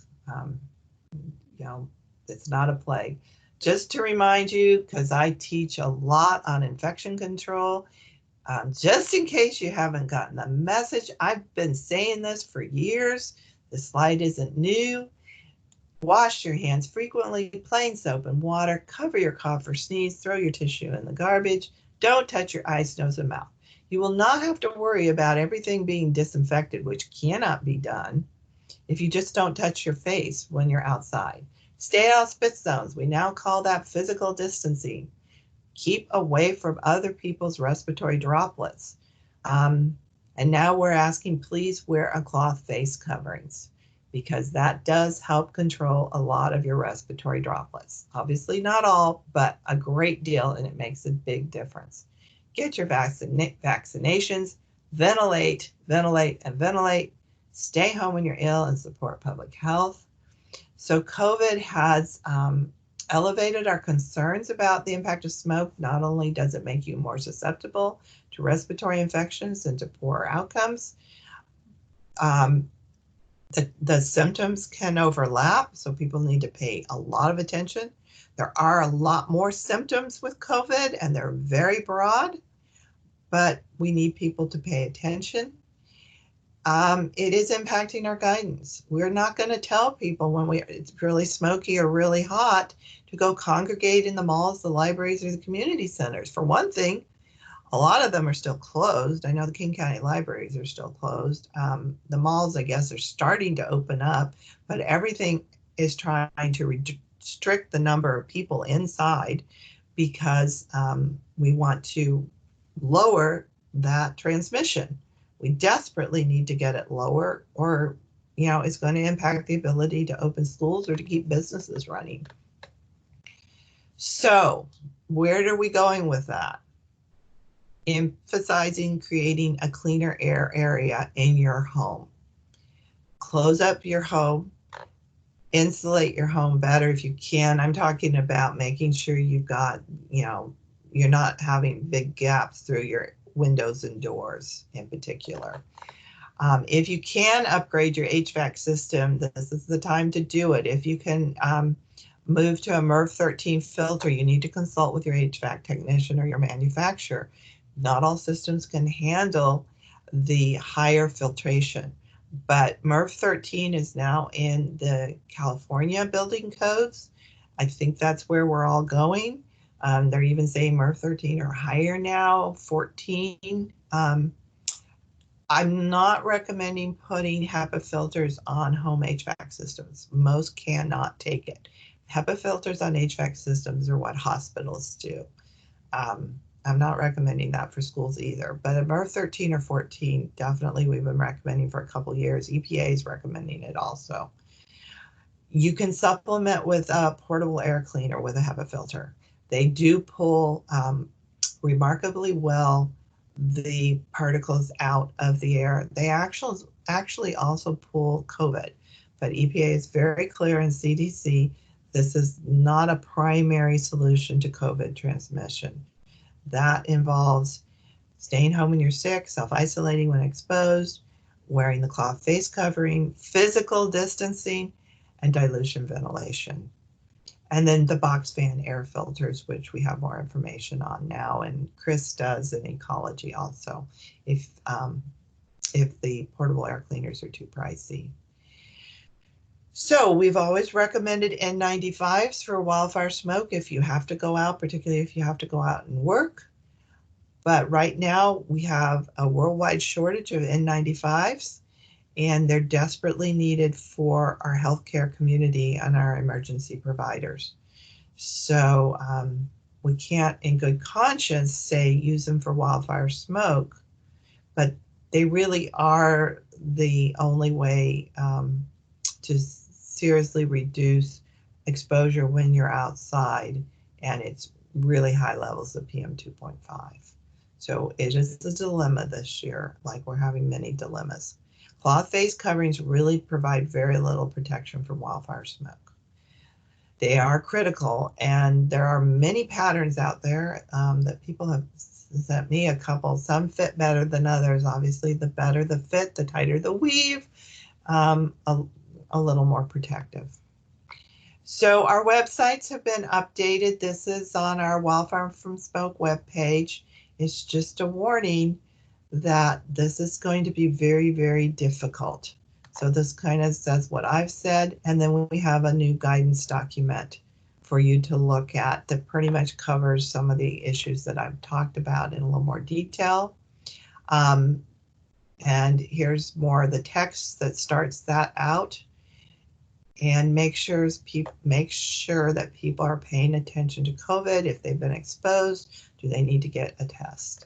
It's not a plague. Just to remind you, because I teach a lot on infection control, just in case you haven't gotten the message, I've been saying this for years. The slide isn't new. Wash your hands frequently, plain soap and water, cover your cough or sneeze, throw your tissue in the garbage. Don't touch your eyes, nose, and mouth. You will not have to worry about everything being disinfected, which cannot be done if you just don't touch your face when you're outside. Stay out of spit zones. We now call that physical distancing. Keep away from other people's respiratory droplets. And now we're asking, please wear a cloth face coverings, because that does help control a lot of your respiratory droplets. Obviously not all, but a great deal, and it makes a big difference. Get your vaccinations, ventilate, ventilate, and ventilate. Stay home when you're ill and support public health. So COVID has elevated our concerns about the impact of smoke. Not only does it make you more susceptible to respiratory infections and to poorer outcomes, the symptoms can overlap, so people need to pay a lot of attention. There are a lot more symptoms with COVID, and they're very broad, but we need people to pay attention. It is impacting our guidance. We're not going to tell people when it's really smoky or really hot to go congregate in the malls, the libraries, or the community centers. For one thing, a lot of them are still closed. I know the King County libraries are still closed. The malls, I guess, are starting to open up, but everything is trying to restrict the number of people inside because we want to lower that transmission. We desperately need to get it lower, or it's going to impact the ability to open schools or to keep businesses running. So where are we going with that? Emphasizing creating a cleaner air area in your home. Close up your home, insulate your home better if you can. I'm talking about making sure you've got, you're not having big gaps through your windows and doors in particular. If you can upgrade your HVAC system, this is the time to do it. If you can move to a MERV 13 filter, you need to consult with your HVAC technician or your manufacturer. Not all systems can handle the higher filtration, but MERV 13 is now in the California building codes. I think that's where we're all going. They're even saying MERV 13 or higher now, 14. I'm not recommending putting HEPA filters on home HVAC systems. Most cannot take it. HEPA filters on HVAC systems are what hospitals do. I'm not recommending that for schools either, but a MERV 13 or 14, definitely we've been recommending for a couple years. EPA is recommending it also. You can supplement with a portable air cleaner with a HEPA filter. They do pull remarkably well the particles out of the air. They actually also pull COVID, but EPA is very clear in CDC, this is not a primary solution to COVID transmission. That involves staying home when you're sick, self-isolating when exposed, wearing the cloth face covering, physical distancing, and dilution ventilation. And then the box fan air filters, which we have more information on now, and Chris does in ecology also, if the portable air cleaners are too pricey. So we've always recommended N95s for wildfire smoke if you have to go out, particularly if you have to go out and work. But right now we have a worldwide shortage of N95s, and they're desperately needed for our healthcare community and our emergency providers. So we can't in good conscience say use them for wildfire smoke, but they really are the only way to seriously reduce exposure when you're outside and it's really high levels of PM 2.5. So it is a dilemma this year, like we're having many dilemmas. Cloth face coverings really provide very little protection from wildfire smoke. They are critical, and there are many patterns out there that people have sent me a couple. Some fit better than others. Obviously, the better the fit, the tighter the weave, a little more protective. So our websites have been updated. This is on our Wildfire from Smoke webpage. It's just a warning that this is going to be very, very difficult. So this kind of says what I've said, and then we have a new guidance document for you to look at that pretty much covers some of the issues that I've talked about in a little more detail. And here's more of the text that starts that out. And make sure that people are paying attention to COVID. If they've been exposed, do they need to get a test?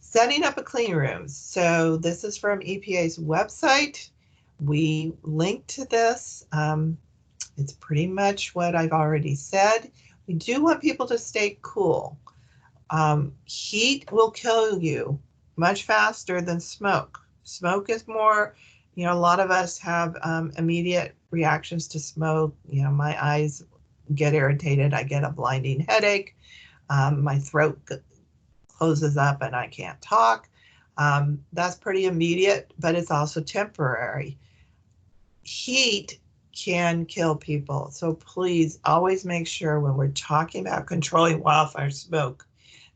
Setting up a clean room. So this is from EPA's website. We link to this. It's pretty much what I've already said. We do want people to stay cool. Heat will kill you much faster than smoke. Smoke is more, a lot of us have immediate reactions to smoke. My eyes get irritated. I get a blinding headache. My throat closes up and I can't talk. That's pretty immediate, but it's also temporary. Heat can kill people. So please always make sure when we're talking about controlling wildfire smoke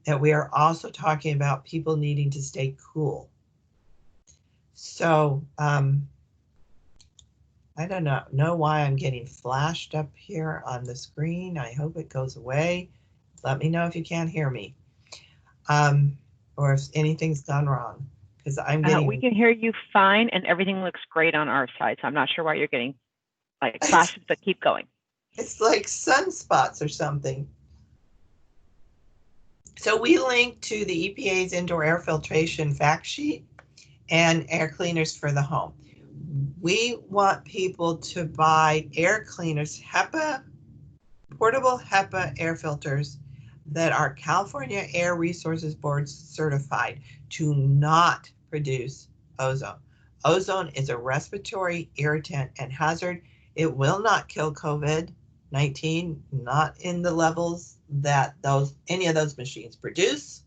that we are also talking about people needing to stay cool. So I don't know why I'm getting flashed up here on the screen. I hope it goes away. Let me know if you can't hear me or if anything's gone wrong, because I'm getting. We can hear you fine, and everything looks great on our side. So I'm not sure why you're getting like flashes, but keep going. It's like sunspots or something. So we link to the EPA's indoor air filtration fact sheet and air cleaners for the home. We want people to buy air cleaners, portable HEPA air filters that are California Air Resources Board certified to not produce ozone. Ozone is a respiratory irritant and hazard. It will not kill COVID-19, not in the levels that any of those machines produce.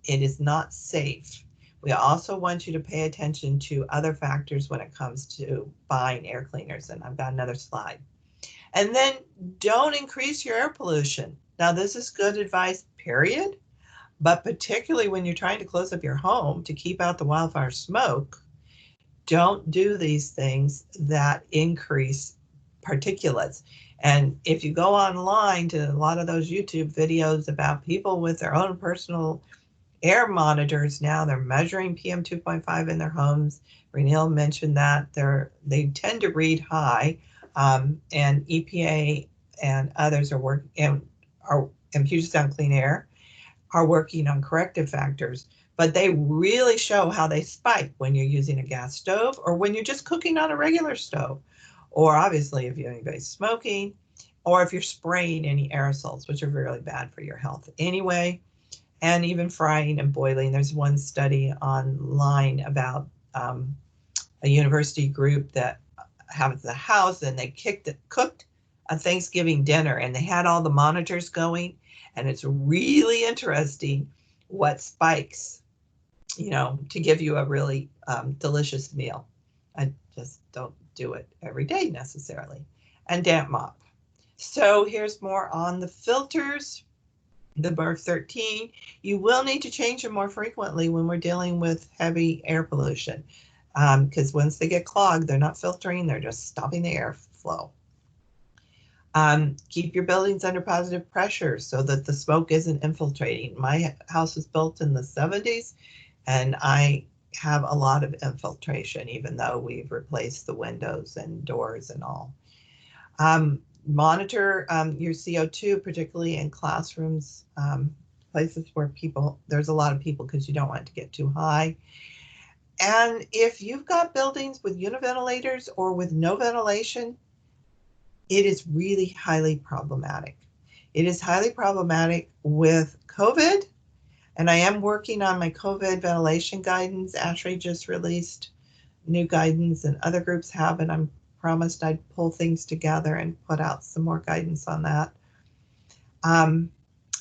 It is not safe. We also want you to pay attention to other factors when it comes to buying air cleaners, and I've got another slide. And then don't increase your air pollution. Now, this is good advice, period, but particularly when you're trying to close up your home to keep out the wildfire smoke, don't do these things that increase particulates. And if you go online to a lot of those YouTube videos about people with their own personal air monitors now, they're measuring PM 2.5 in their homes. Reneel mentioned that they tend to read high, and EPA and others are working, and Puget Sound Clean Air are working on corrective factors, but they really show how they spike when you're using a gas stove or when you're just cooking on a regular stove, or obviously if anybody's smoking, or if you're spraying any aerosols, which are really bad for your health anyway, and even frying and boiling. There's one study online about a university group that has a house and they cooked a Thanksgiving dinner and they had all the monitors going, and it's really interesting what spikes, to give you a really delicious meal. I just don't do it every day necessarily. And damp mop. So here's more on the filters. The BERF 13, you will need to change them more frequently when we're dealing with heavy air pollution, because once they get clogged, they're not filtering, they're just stopping the airflow. Keep your buildings under positive pressure so that the smoke isn't infiltrating. My house was built in the 70s, and I have a lot of infiltration, even though we've replaced the windows and doors and all. monitor your CO2, particularly in classrooms, places where there's a lot of people, because you don't want it to get too high. And if you've got buildings with univentilators or with no ventilation, it is really highly problematic. It is highly problematic with COVID, and I am working on my COVID ventilation guidance. ASHRAE just released new guidance, and other groups have, and I promised I'd pull things together and put out some more guidance on that.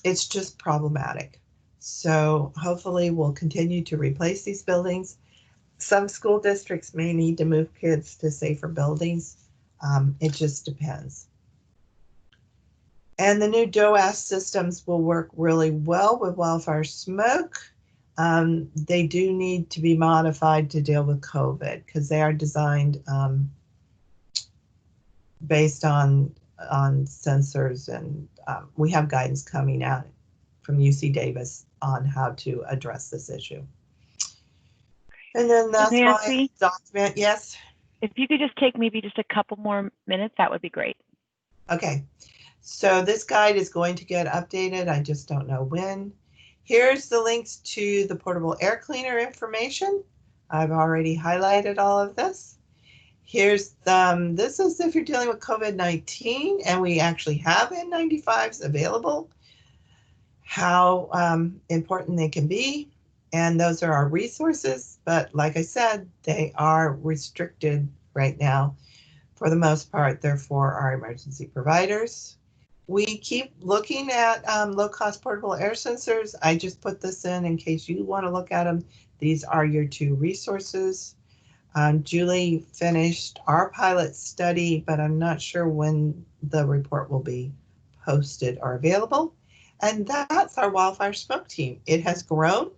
It's just problematic. So hopefully we'll continue to replace these buildings. Some school districts may need to move kids to safer buildings. It just depends. And the new DOAS systems will work really well with wildfire smoke. They do need to be modified to deal with COVID, because they are designed based on sensors, and we have guidance coming out from UC Davis on how to address this issue. And then that's Nancy, my document. Yes. if you could just take maybe just a couple more minutes, that would be great. Okay. So this guide is going to get updated. I just don't know when. Here's the links to the portable air cleaner information. I've already highlighted all of this. Here's this is if you're dealing with COVID-19, and we actually have N95s available, how important they can be. And those are our resources. But like I said, they are restricted right now for the most part. They're for our emergency providers. We keep looking at low-cost portable air sensors. I just put this in case you want to look at them. These are your two resources. Julie finished our pilot study, but I'm not sure when the report will be posted or available. And that's our wildfire smoke team. It has grown,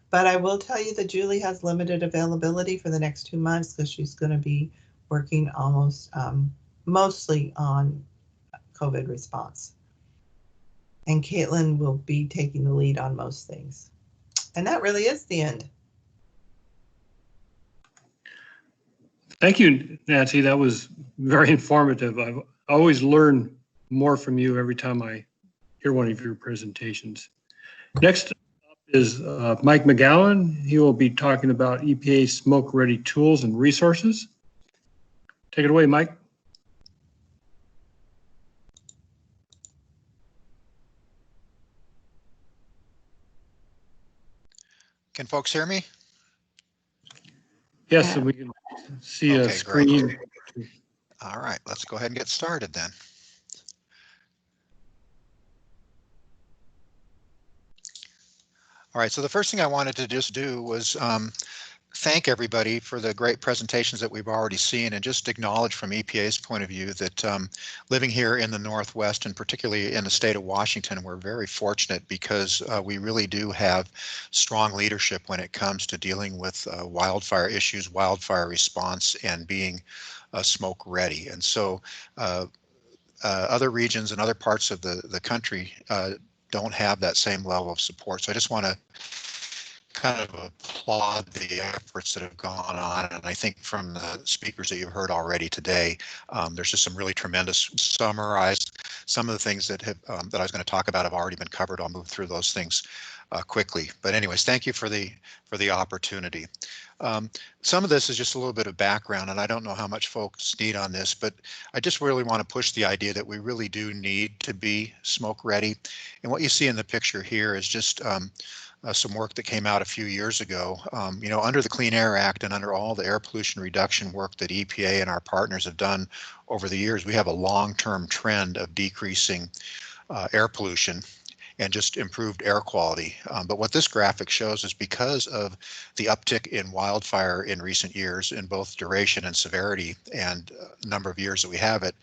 but I will tell you that Julie has limited availability for the next 2 months, because she's going to be working almost mostly on COVID response. And Caitlin will be taking the lead on most things. And that really is the end. Thank you, Nancy. That was very informative. I always learn more from you every time I hear one of your presentations. Next up is Mike McGowan. He will be talking about EPA smoke-ready tools and resources. Take it away, Mike. Can folks hear me? Yes, and we can see a Okay, screen. great. All right, let's go ahead and get started then. All right, so the first thing I wanted to just do was thank everybody for the great presentations that we've already seen, and just acknowledge from EPA's point of view that living here in the Northwest, and particularly in the state of Washington, we're very fortunate, because we really do have strong leadership when it comes to dealing with wildfire issues, wildfire response, and being smoke ready. And so other regions and other parts of the country don't have that same level of support. So I just want to kind of applaud the efforts that have gone on. And I think from the speakers that you've heard already today, there's just some really tremendous summarized. Some of the things that have that I was going to talk about have already been covered. I'll move through those things quickly. But anyways, thank you for the opportunity. Some of this is just a little bit of background, and I don't know how much folks need on this, but I just really want to push the idea that we really do need to be smoke ready. And what you see in the picture here is just some work that came out a few years ago. You know, under the Clean Air Act and under all the air pollution reduction work that EPA and our partners have done over the years, we have a long-term trend of decreasing air pollution and just improved air quality. But what this graphic shows is, because of the uptick in wildfire in recent years, in both duration and severity and number of years that we have it,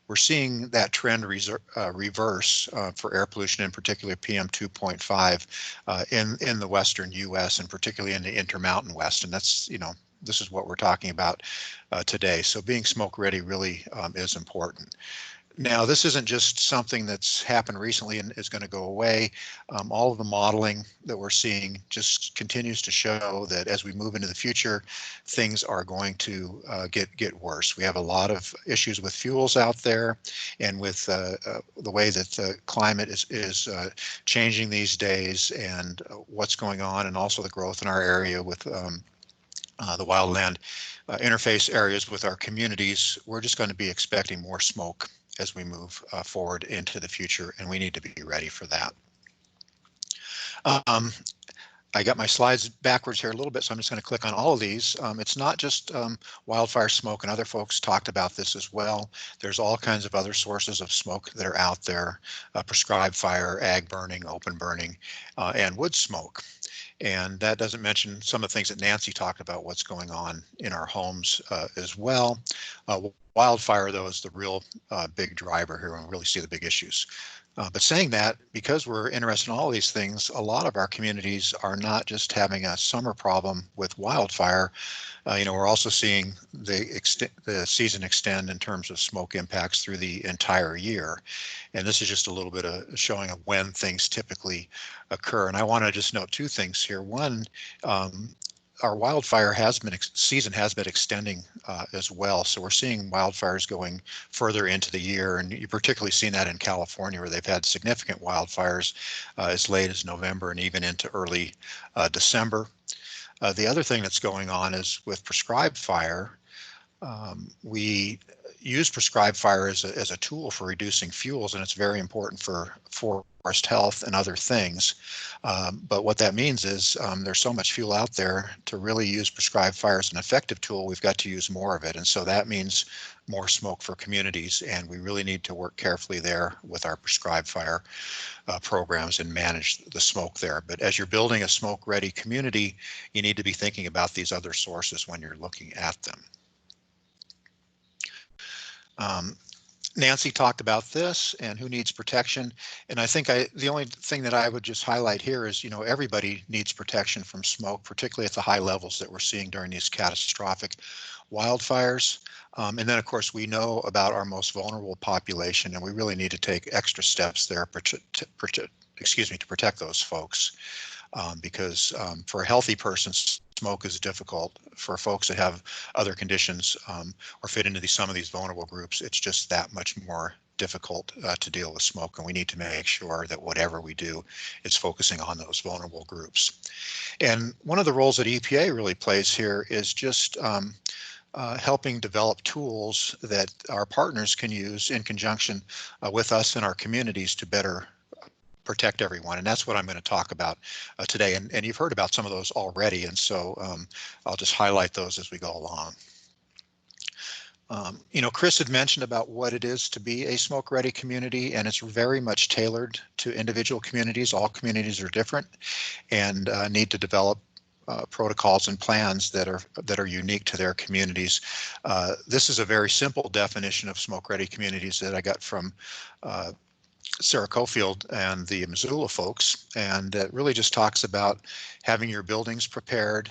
we're seeing that trend reverse for air pollution, in particular PM 2.5 in the Western US, and particularly in the Intermountain West. And that's, you know, this is what we're talking about today. So being smoke ready really is important. Now, this isn't just something that's happened recently and is going to go away. All of the modeling that we're seeing just continues to show that as we move into the future, things are going to get worse. We have a lot of issues with fuels out there, and with the way that the climate is changing these days, and what's going on, and also the growth in our area with the wildland interface areas with our communities. We're just going to be expecting more smoke as we move forward into the future, and we need to be ready for that. I got my slides backwards here a little bit, so I'm just going to click on all of these. It's not just wildfire smoke, and other folks talked about this as well. There's all kinds of other sources of smoke that are out there, prescribed fire, ag burning, open burning, and wood smoke. And that doesn't mention some of the things that Nancy talked about, what's going on in our homes as well. Wildfire, though, is the real big driver here, and we really see the big issues. But saying that, because we're interested in all these things, a lot of our communities are not just having a summer problem with wildfire. We're also seeing the season extend in terms of smoke impacts through the entire year. And this is just a little bit of showing of when things typically occur. And I want to just note two things here. One, our wildfire season has been extending as well. So we're seeing wildfires going further into the year, and you've particularly seen that in California, where they've had significant wildfires as late as November and even into early December. The other thing that's going on is with prescribed fire. We use prescribed fire as a tool for reducing fuels, and it's very important for forest health and other things. But what that means is there's so much fuel out there, to really use prescribed fire as an effective tool, we've got to use more of it. And so that means more smoke for communities, and we really need to work carefully there with our prescribed fire programs and manage the smoke there. But as you're building a smoke-ready community, you need to be thinking about these other sources when you're looking at them. Nancy talked about this and who needs protection. And I think the only thing that I would just highlight here is, everybody needs protection from smoke, particularly at the high levels that we're seeing during these catastrophic wildfires. And then, of course, we know about our most vulnerable population, and we really need to take extra steps there to protect those folks. Because for a healthy person, smoke is difficult. For folks that have other conditions or fit into some of these vulnerable groups, it's just that much more difficult to deal with smoke. And we need to make sure that whatever we do is focusing on those vulnerable groups. And one of the roles that EPA really plays here is just helping develop tools that our partners can use in conjunction with us and our communities to better protect everyone. And that's what I'm going to talk about today. And you've heard about some of those already. And so I'll just highlight those as we go along. Chris had mentioned about what it is to be a smoke-ready community, and it's very much tailored to individual communities. All communities are different and need to develop protocols and plans that are unique to their communities. This is a very simple definition of smoke-ready communities that I got from Sarah Cofield and the Missoula folks, and it really just talks about having your buildings prepared,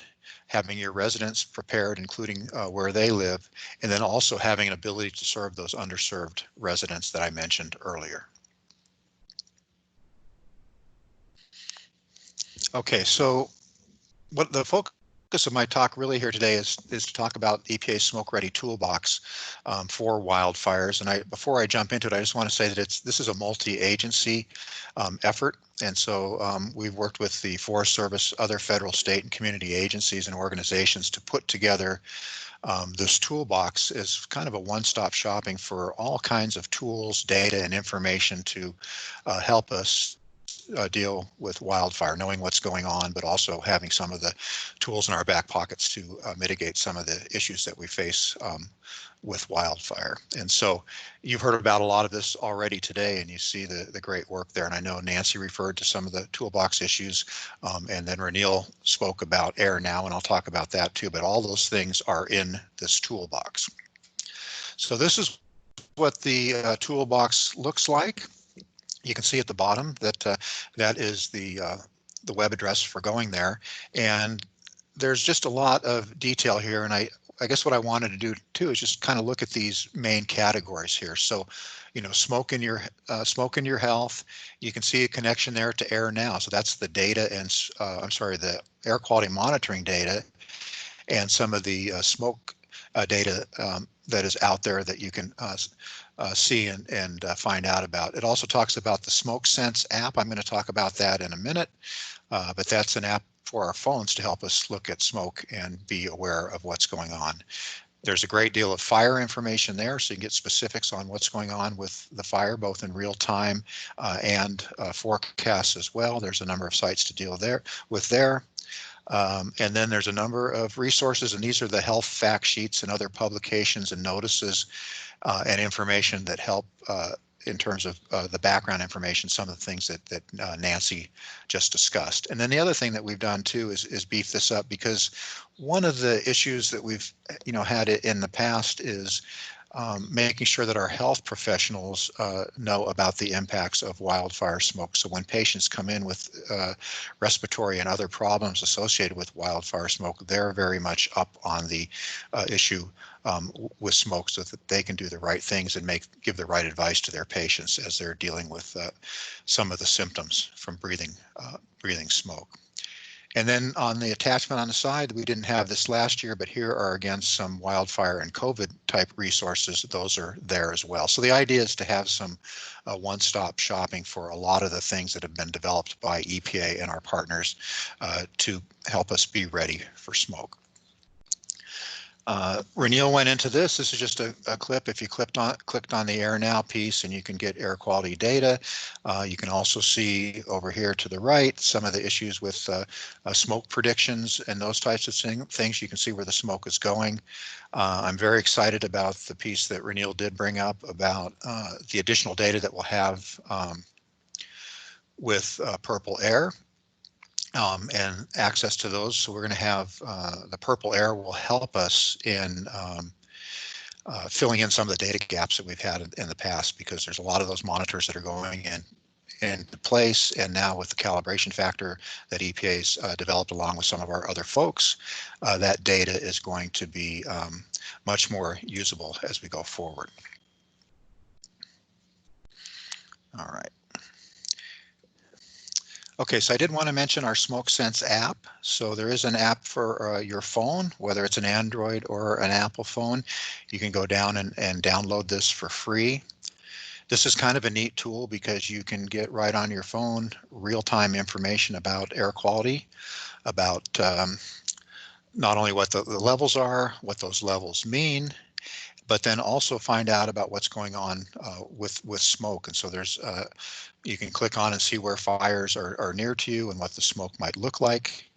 having your residents prepared, including where they live, and then also having an ability to serve those underserved residents that I mentioned earlier. Okay, so what the focus of my talk really here today is to talk about EPA's Smoke Ready Toolbox for wildfires. And before I jump into it, I just want to say that this is a multi-agency effort. And so we've worked with the Forest Service, other federal, state, and community agencies and organizations to put together this toolbox as kind of a one-stop shopping for all kinds of tools, data, and information to help us deal with wildfire, knowing what's going on, but also having some of the tools in our back pockets to mitigate some of the issues that we face with wildfire. And so you've heard about a lot of this already today, and you see the great work there. And I know Nancy referred to some of the toolbox issues, and then Renil spoke about air now, and I'll talk about that too. But all those things are in this toolbox. So this is what the toolbox looks like. You can see at the bottom that that is the web address for going there, and there's just a lot of detail here. And I guess what I wanted to do too is just kind of look at these main categories here. So, smoke in your health. You can see a connection there to Air Now. So that's the data and the air quality monitoring data and some of the smoke data that is out there that you can see and find out about. It also talks about the Smoke Sense app. I'm going to talk about that in a minute, but that's an app for our phones to help us look at smoke and be aware of what's going on. There's a great deal of fire information there, so you can get specifics on what's going on with the fire, both in real time and forecasts as well. There's a number of sites to deal with there. And then there's a number of resources, and these are the health fact sheets and other publications and notices and information that help in terms of the background information, some of the things that Nancy just discussed. And then the other thing that we've done too is beef this up, because one of the issues that we've had in the past is making sure that our health professionals know about the impacts of wildfire smoke. So when patients come in with respiratory and other problems associated with wildfire smoke, they're very much up on the issue with smoke, so that they can do the right things and give the right advice to their patients as they're dealing with some of the symptoms from breathing smoke. And then on the attachment on the side, we didn't have this last year, but here are again some wildfire and COVID type resources. Those are there as well. So the idea is to have some one-stop shopping for a lot of the things that have been developed by EPA and our partners to help us be ready for smoke. Renil went into this. This is just a clip. If you clicked on the Air Now piece, and you can get air quality data. You can also see over here to the right some of the issues with smoke predictions and those types of things. You can see where the smoke is going. I'm very excited about the piece that Renil did bring up about the additional data that we'll have with Purple Air. And access to those. So we're going to have the Purple Air will help us in filling in some of the data gaps that we've had in the past, because there's a lot of those monitors that are going into place, and now with the calibration factor that EPA's developed along with some of our other folks, that data is going to be much more usable as we go forward. All right. Okay, so I did want to mention our Smoke Sense app. So there is an app for your phone, whether it's an Android or an Apple phone. You can go down and download this for free. This is kind of a neat tool because you can get right on your phone real-time information about air quality, about not only what the levels are, what those levels mean, but then also find out about what's going on with smoke. And so there's you can click on and see where fires are near to you and what the smoke might look like.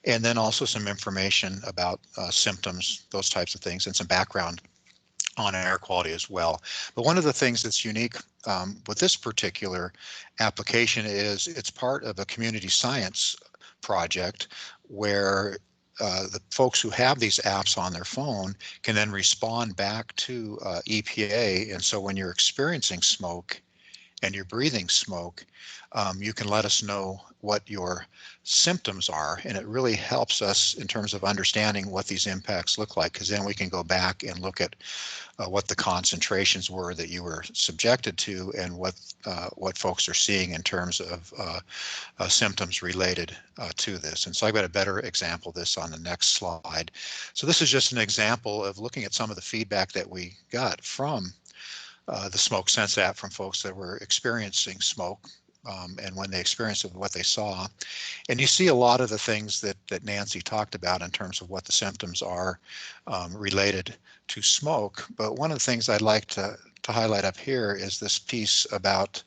And then also some information about symptoms, those types of things, and some background on air quality as well. But one of the things that's unique with this particular application is it's part of a community science project where the folks who have these apps on their phone can then respond back to EPA. And so when you're experiencing smoke and you're breathing smoke, you can let us know what your symptoms are. And it really helps us in terms of understanding what these impacts look like, because then we can go back and look at what the concentrations were that you were subjected to, and what folks are seeing in terms of symptoms related to this. And so I've got a better example of this on the next slide. So this is just an example of looking at some of the feedback that we got from the Smoke Sense app from folks that were experiencing smoke, and when they experienced it, what they saw. And you see a lot of the things that Nancy talked about in terms of what the symptoms are related to smoke. But one of the things I'd like to highlight up here is this piece about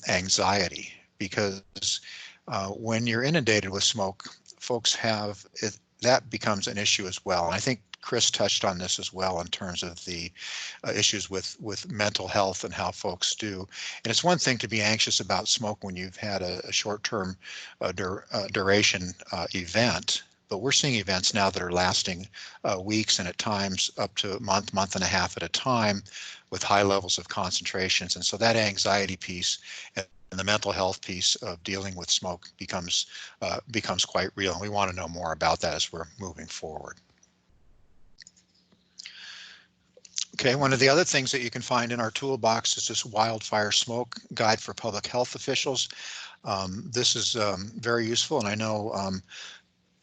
anxiety, because when you're inundated with smoke, folks have it, that becomes an issue as well. And I think Chris touched on this as well in terms of the issues with mental health and how folks do. And it's one thing to be anxious about smoke when you've had a short-term duration event, but we're seeing events now that are lasting weeks and at times up to a month, month and a half at a time with high levels of concentrations. And so that anxiety piece and the mental health piece of dealing with smoke becomes quite real. And we want to know more about that as we're moving forward. Okay, one of the other things that you can find in our toolbox is this wildfire smoke guide for public health officials. This is very useful, and I know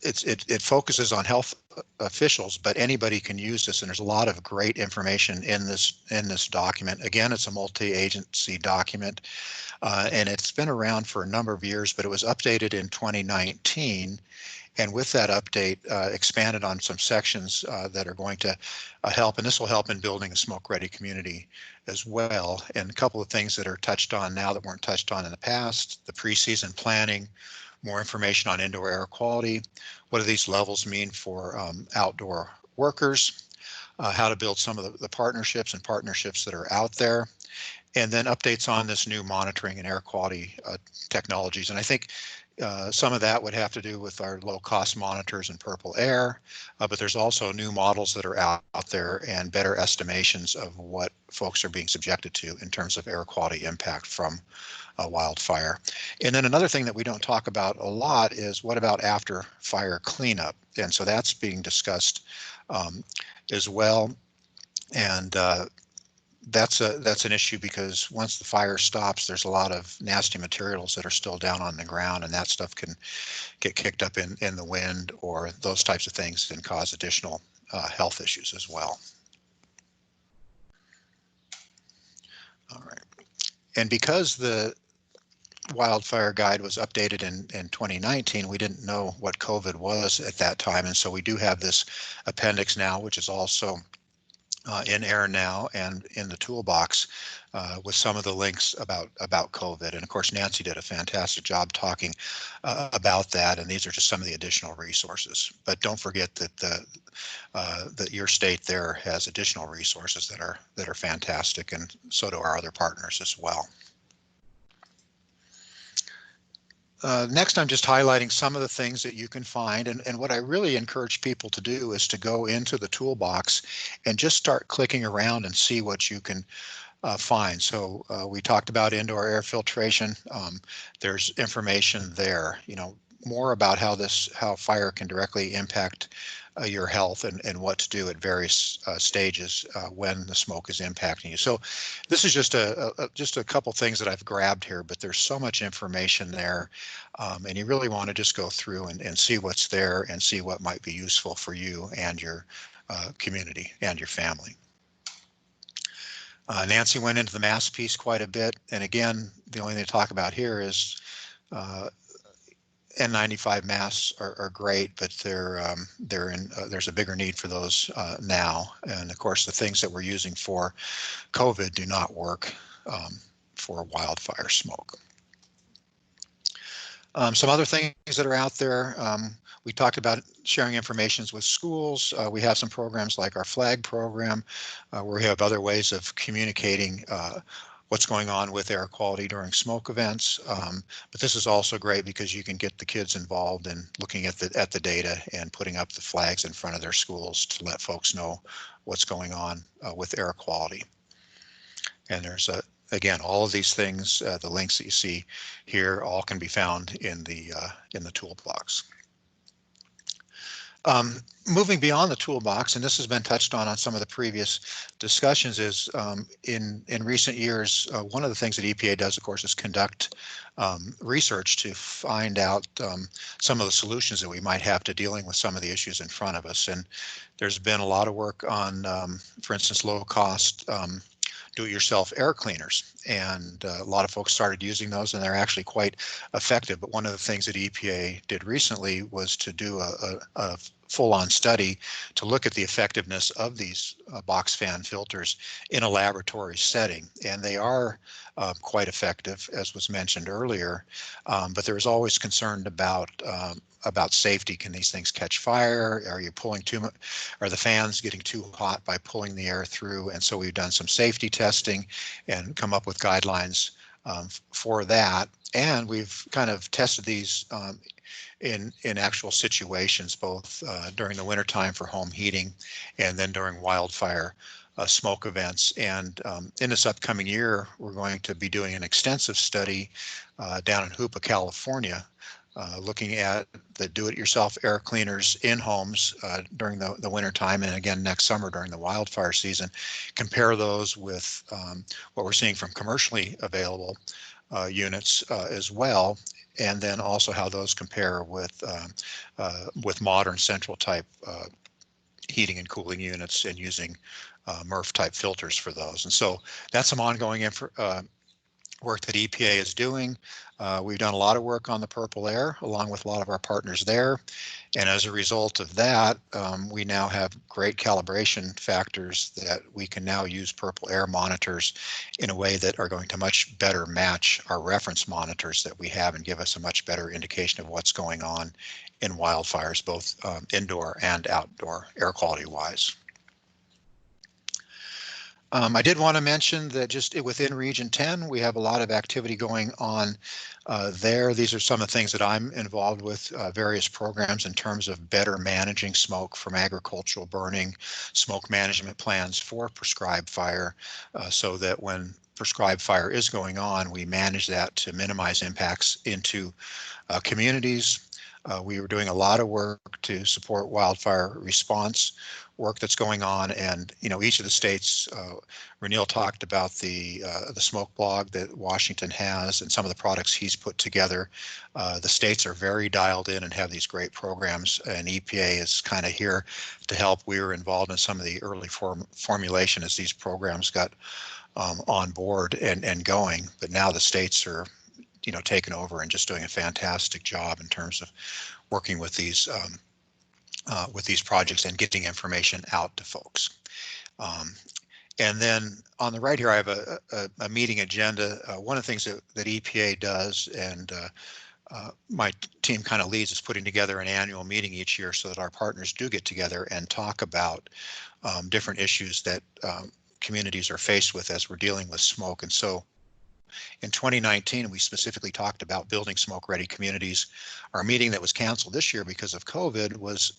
it focuses on health officials, but anybody can use this, and there's a lot of great information in this document. Again, it's a multi-agency document, and it's been around for a number of years, but it was updated in 2019. And with that update, expanded on some sections that are going to help, and this will help in building a smoke-ready community as well. And a couple of things that are touched on now that weren't touched on in the past: the pre-season planning, more information on indoor air quality, what do these levels mean for outdoor workers, how to build some of the partnerships that are out there, and then updates on this new monitoring and air quality technologies. And I think some of that would have to do with our low-cost monitors and Purple Air, but there's also new models that are out there and better estimations of what folks are being subjected to in terms of air quality impact from a wildfire. And then another thing that we don't talk about a lot is what about after fire cleanup? And so that's being discussed as well. And that's an issue because once the fire stops, there's a lot of nasty materials that are still down on the ground, and that stuff can get kicked up in the wind or those types of things and cause additional health issues as well. All right. And because the wildfire guide was updated in 2019, we didn't know what COVID was at that time. And so we do have this appendix now, which is also in Air Now and in the toolbox with some of the links about COVID. And of course, Nancy did a fantastic job talking about that. And these are just some of the additional resources. But don't forget that that your state there has additional resources that are fantastic, and so do our other partners as well. Next, I'm just highlighting some of the things that you can find, and what I really encourage people to do is to go into the toolbox and just start clicking around and see what you can find. So we talked about indoor air filtration. There's information there, more about how fire can directly impact your health and what to do at various stages when the smoke is impacting you. So this is just a couple things that I've grabbed here, but there's so much information there, and you really want to just go through and see what's there and see what might be useful for you and your community and your family. Nancy went into the mask piece quite a bit, and again, the only thing to talk about here is N95 masks are great, but there's a bigger need for those now. And of course, the things that we're using for COVID do not work for wildfire smoke. Some other things that are out there, we talked about sharing information with schools. We have some programs like our FLAG program, where we have other ways of communicating what's going on with air quality during smoke events. But this is also great because you can get the kids involved in looking at the data and putting up the flags in front of their schools to let folks know what's going on with air quality. And there's again, all of these things, the links that you see here, all can be found in the toolbox. Moving beyond the toolbox, and this has been touched on some of the previous discussions, is in recent years, one of the things that EPA does, of course, is conduct research to find out some of the solutions that we might have to dealing with some of the issues in front of us. And there's been a lot of work on, for instance, low-cost do-it-yourself air cleaners, and a lot of folks started using those, and they're actually quite effective. But one of the things that EPA did recently was to do a full-on study to look at the effectiveness of these box fan filters in a laboratory setting, and they are quite effective, as was mentioned earlier. But there's always concern about safety. Can these things catch fire? Are you pulling too much? Are the fans getting too hot by pulling the air through? And so we've done some safety testing and come up with guidelines for that. And we've kind of tested these in actual situations, both during the wintertime for home heating and then during wildfire smoke events. And in this upcoming year, we're going to be doing an extensive study down in Hoopa, California, looking at the do-it-yourself air cleaners in homes during the winter time, and again next summer during the wildfire season. Compare those with what we're seeing from commercially available units as well, and then also how those compare with modern central type heating and cooling units, and using MRF type filters for those. And so that's some ongoing work that EPA is doing. We've done a lot of work on the purple air along with a lot of our partners there. And as a result of that, we now have great calibration factors that we can now use purple air monitors in a way that are going to much better match our reference monitors that we have and give us a much better indication of what's going on in wildfires, both indoor and outdoor air quality wise. I did want to mention that just within Region 10, we have a lot of activity going on there. These are some of the things that I'm involved with, various programs in terms of better managing smoke from agricultural burning, smoke management plans for prescribed fire, so that when prescribed fire is going on, we manage that to minimize impacts into communities. We were doing a lot of work to support wildfire response work that's going on, and each of the states. Renil talked about the smoke blog that Washington has and some of the products he's put together. The states are very dialed in and have these great programs, and EPA is kind of here to help. We were involved in some of the early formulation as these programs got on board and going, but now the states are taken over and just doing a fantastic job in terms of working with these projects and getting information out to folks. And then on the right here, I have a meeting agenda. One of the things that EPA does, and my team kind of leads, is putting together an annual meeting each year so that our partners do get together and talk about different issues that communities are faced with as we're dealing with smoke. And so in 2019, we specifically talked about building smoke-ready communities. Our meeting that was canceled this year because of COVID was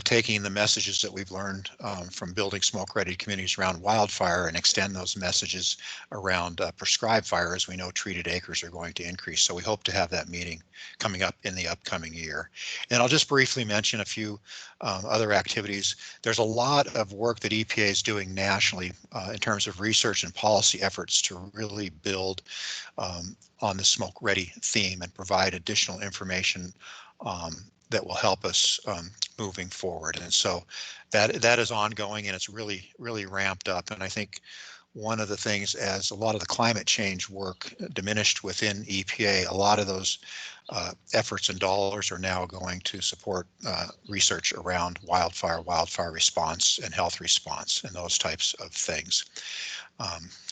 taking the messages that we've learned from building smoke-ready communities around wildfire and extend those messages around prescribed fire, as we know treated acres are going to increase. So we hope to have that meeting coming up in the upcoming year. And I'll just briefly mention a few other activities. There's a lot of work that EPA is doing nationally in terms of research and policy efforts to really build on the smoke ready theme and provide additional information that will help us moving forward. And so that is ongoing, and it's really ramped up. And I think one of the things, as a lot of the climate change work diminished within EPA, a lot of those efforts and dollars are now going to support research around wildfire response and health response and those types of things.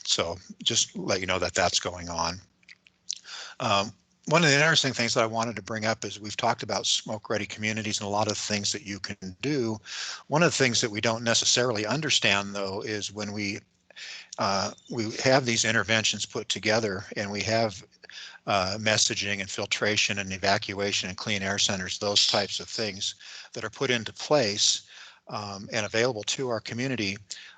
So just let you know that that's going on. One of the interesting things that I wanted to bring up is we've talked about smoke-ready communities and a lot of things that you can do. One of the things that we don't necessarily understand, though, is when we have these interventions put together and we have messaging and filtration and evacuation and clean air centers, those types of things that are put into place and available to our community,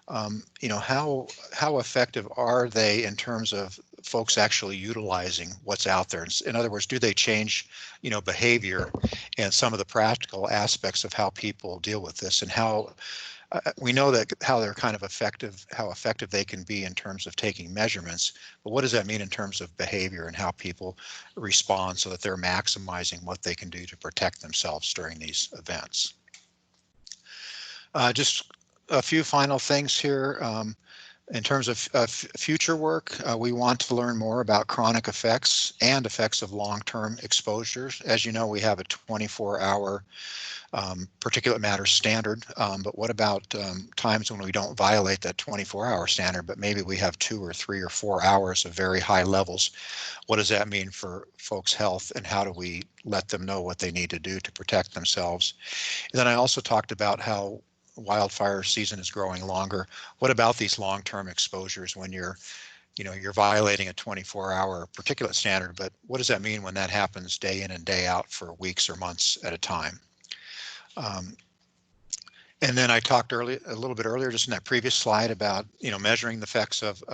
how effective are they in terms of folks actually utilizing what's out there? In other words, do they change, behavior and some of the practical aspects of how people deal with this, and how we know that how they're kind of effective, how effective they can be in terms of taking measurements, but what does that mean in terms of behavior and how people respond so that they're maximizing what they can do to protect themselves during these events? Just a few final things here. In terms of future work, we want to learn more about chronic effects and effects of long-term exposures. As you know, we have a 24-hour particulate matter standard, but what about times when we don't violate that 24-hour standard, but maybe we have 2 or 3 or 4 hours of very high levels? What does that mean for folks' health, and how do we let them know what they need to do to protect themselves? And then I also talked about how wildfire season is growing longer. What about these long-term exposures when you're violating a 24-hour particulate standard, but what does that mean when that happens day in and day out for weeks or months at a time? And then I talked a little bit earlier, just in that previous slide, about measuring the effects of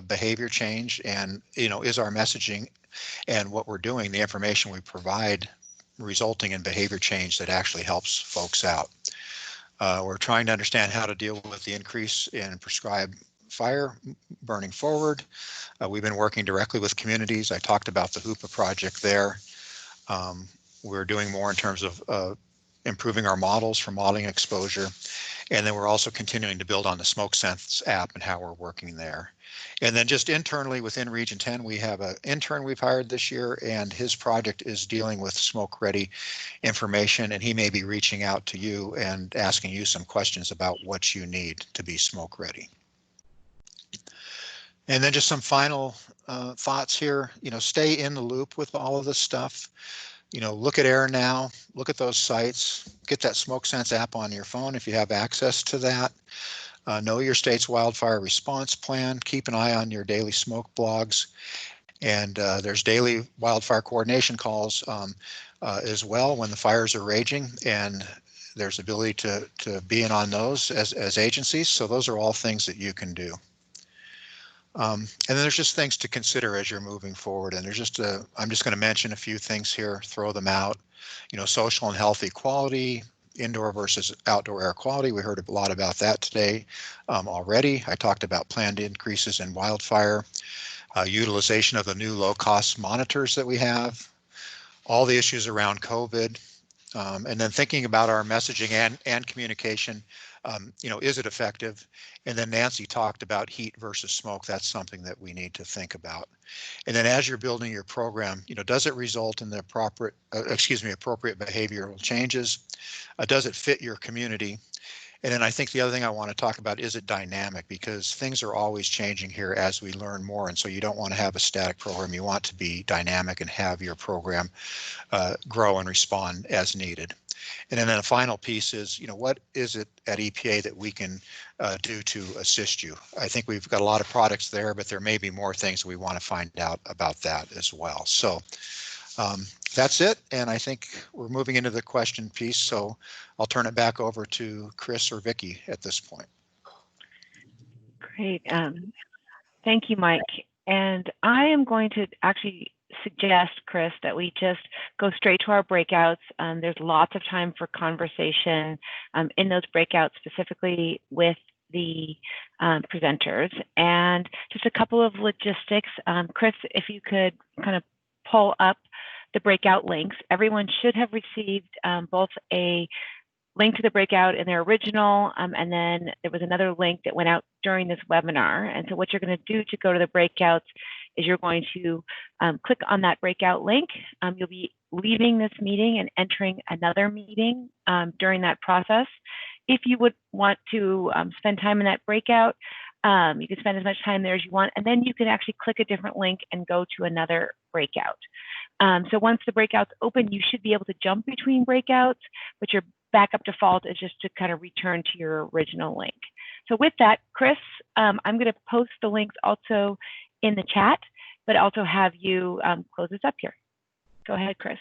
behavior change, and is our messaging and what we're doing, the information we provide resulting in behavior change that actually helps folks out. We're trying to understand how to deal with the increase in prescribed fire burning forward. We've been working directly with communities. I talked about the HOOPA project there. We're doing more in terms of improving our models for modeling exposure. And then we're also continuing to build on the SmokeSense app and how we're working there. And then just internally within Region 10, we have an intern we've hired this year, and his project is dealing with smoke ready information, and he may be reaching out to you and asking you some questions about what you need to be smoke ready. And then just some final thoughts here, stay in the loop with all of this stuff. Look at Air Now, look at those sites, get that SmokeSense app on your phone if you have access to that. Know your state's wildfire response plan. Keep an eye on your daily smoke blogs. And there's daily wildfire coordination calls as well when the fires are raging. And there's ability to be in on those as agencies. So those are all things that you can do. And then there's just things to consider as you're moving forward. And I'm just going to mention a few things here, throw them out. Social and health equality, indoor versus outdoor air quality. We heard a lot about that today already. I talked about planned increases in wildfire, utilization of the new low-cost monitors that we have, all the issues around COVID, and then thinking about our messaging and communication. Is it effective? And then Nancy talked about heat versus smoke. That's something that we need to think about. And then as you're building your program, does it result in the appropriate behavioral changes? Does it fit your community? And then I think the other thing I want to talk about, is it dynamic? Because things are always changing here as we learn more. And so you don't want to have a static program. You want to be dynamic and have your program grow and respond as needed. And then the final piece is, what is it at EPA that we can do to assist you? I think we've got a lot of products there, but there may be more things we want to find out about that as well. So that's it. And I think we're moving into the question piece. So I'll turn it back over to Chris or Vicki at this point. Great. Thank you, Mike. And I am going to actually suggest, Chris, that we just go straight to our breakouts. There's lots of time for conversation in those breakouts, specifically with the presenters. And just a couple of logistics. Chris, if you could kind of pull up the breakout links. Everyone should have received both a link to the breakout in their original, and then there was another link that went out during this webinar. And so what you're going to do to go to the breakouts is you're going to click on that breakout link. You'll be leaving this meeting and entering another meeting during that process. If you would want to spend time in that breakout, you can spend as much time there as you want, and then you can actually click a different link and go to another breakout. So once the breakout's open, you should be able to jump between breakouts, but your backup default is just to kind of return to your original link. So with that, Chris, I'm going to post the links also in the chat, but also have you close this up here. Go ahead, Chris.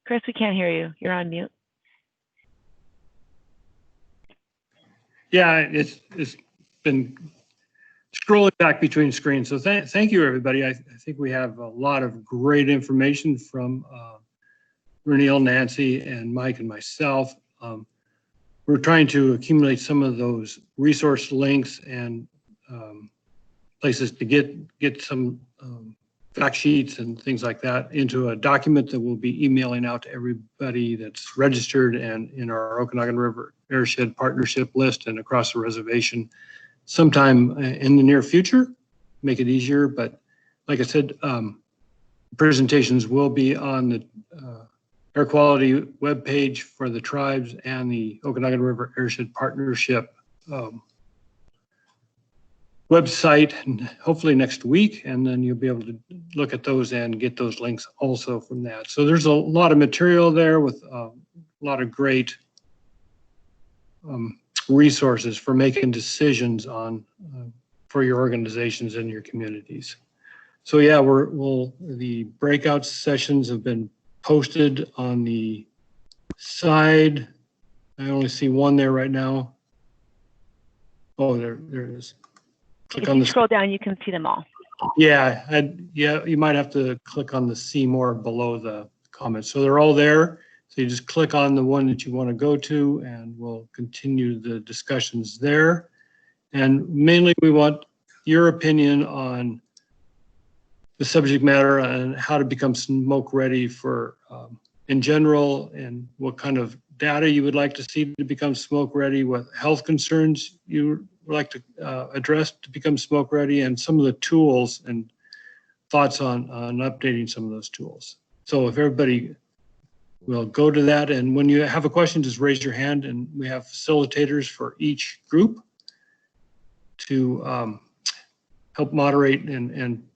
Chris, we can't hear you. You're on mute. Yeah, it's been scrolling back between screens. So thank you, everybody. I think we have a lot of great information from Reneel, Nancy, and Mike and myself. We're trying to accumulate some of those resource links and places to get some fact sheets and things like that into a document that we'll be emailing out to everybody that's registered and in our Okanagan River Airshed Partnership list and across the reservation sometime in the near future, make it easier. But like I said, presentations will be on the air quality webpage for the tribes and the Okanagan River Airshed Partnership website, and hopefully next week, and then you'll be able to look at those and get those links also from that. So there's a lot of material there with a lot of great resources for making decisions on for your organizations and your communities. So yeah, the breakout sessions have been posted on the side. I only see one there right now. Oh, there it is. Click if on you the scroll down, you can see them all. Yeah, you might have to click on the see more below the comments. So they're all there. So you just click on the one that you want to go to, and we'll continue the discussions there. And mainly we want your opinion on the subject matter and how to become smoke ready for in general, and what kind of data you would like to see to become smoke ready, what health concerns you would like to address to become smoke ready, and some of the tools and thoughts on updating some of those tools. So if everybody will go to that, and when you have a question, just raise your hand, and we have facilitators for each group to help moderate and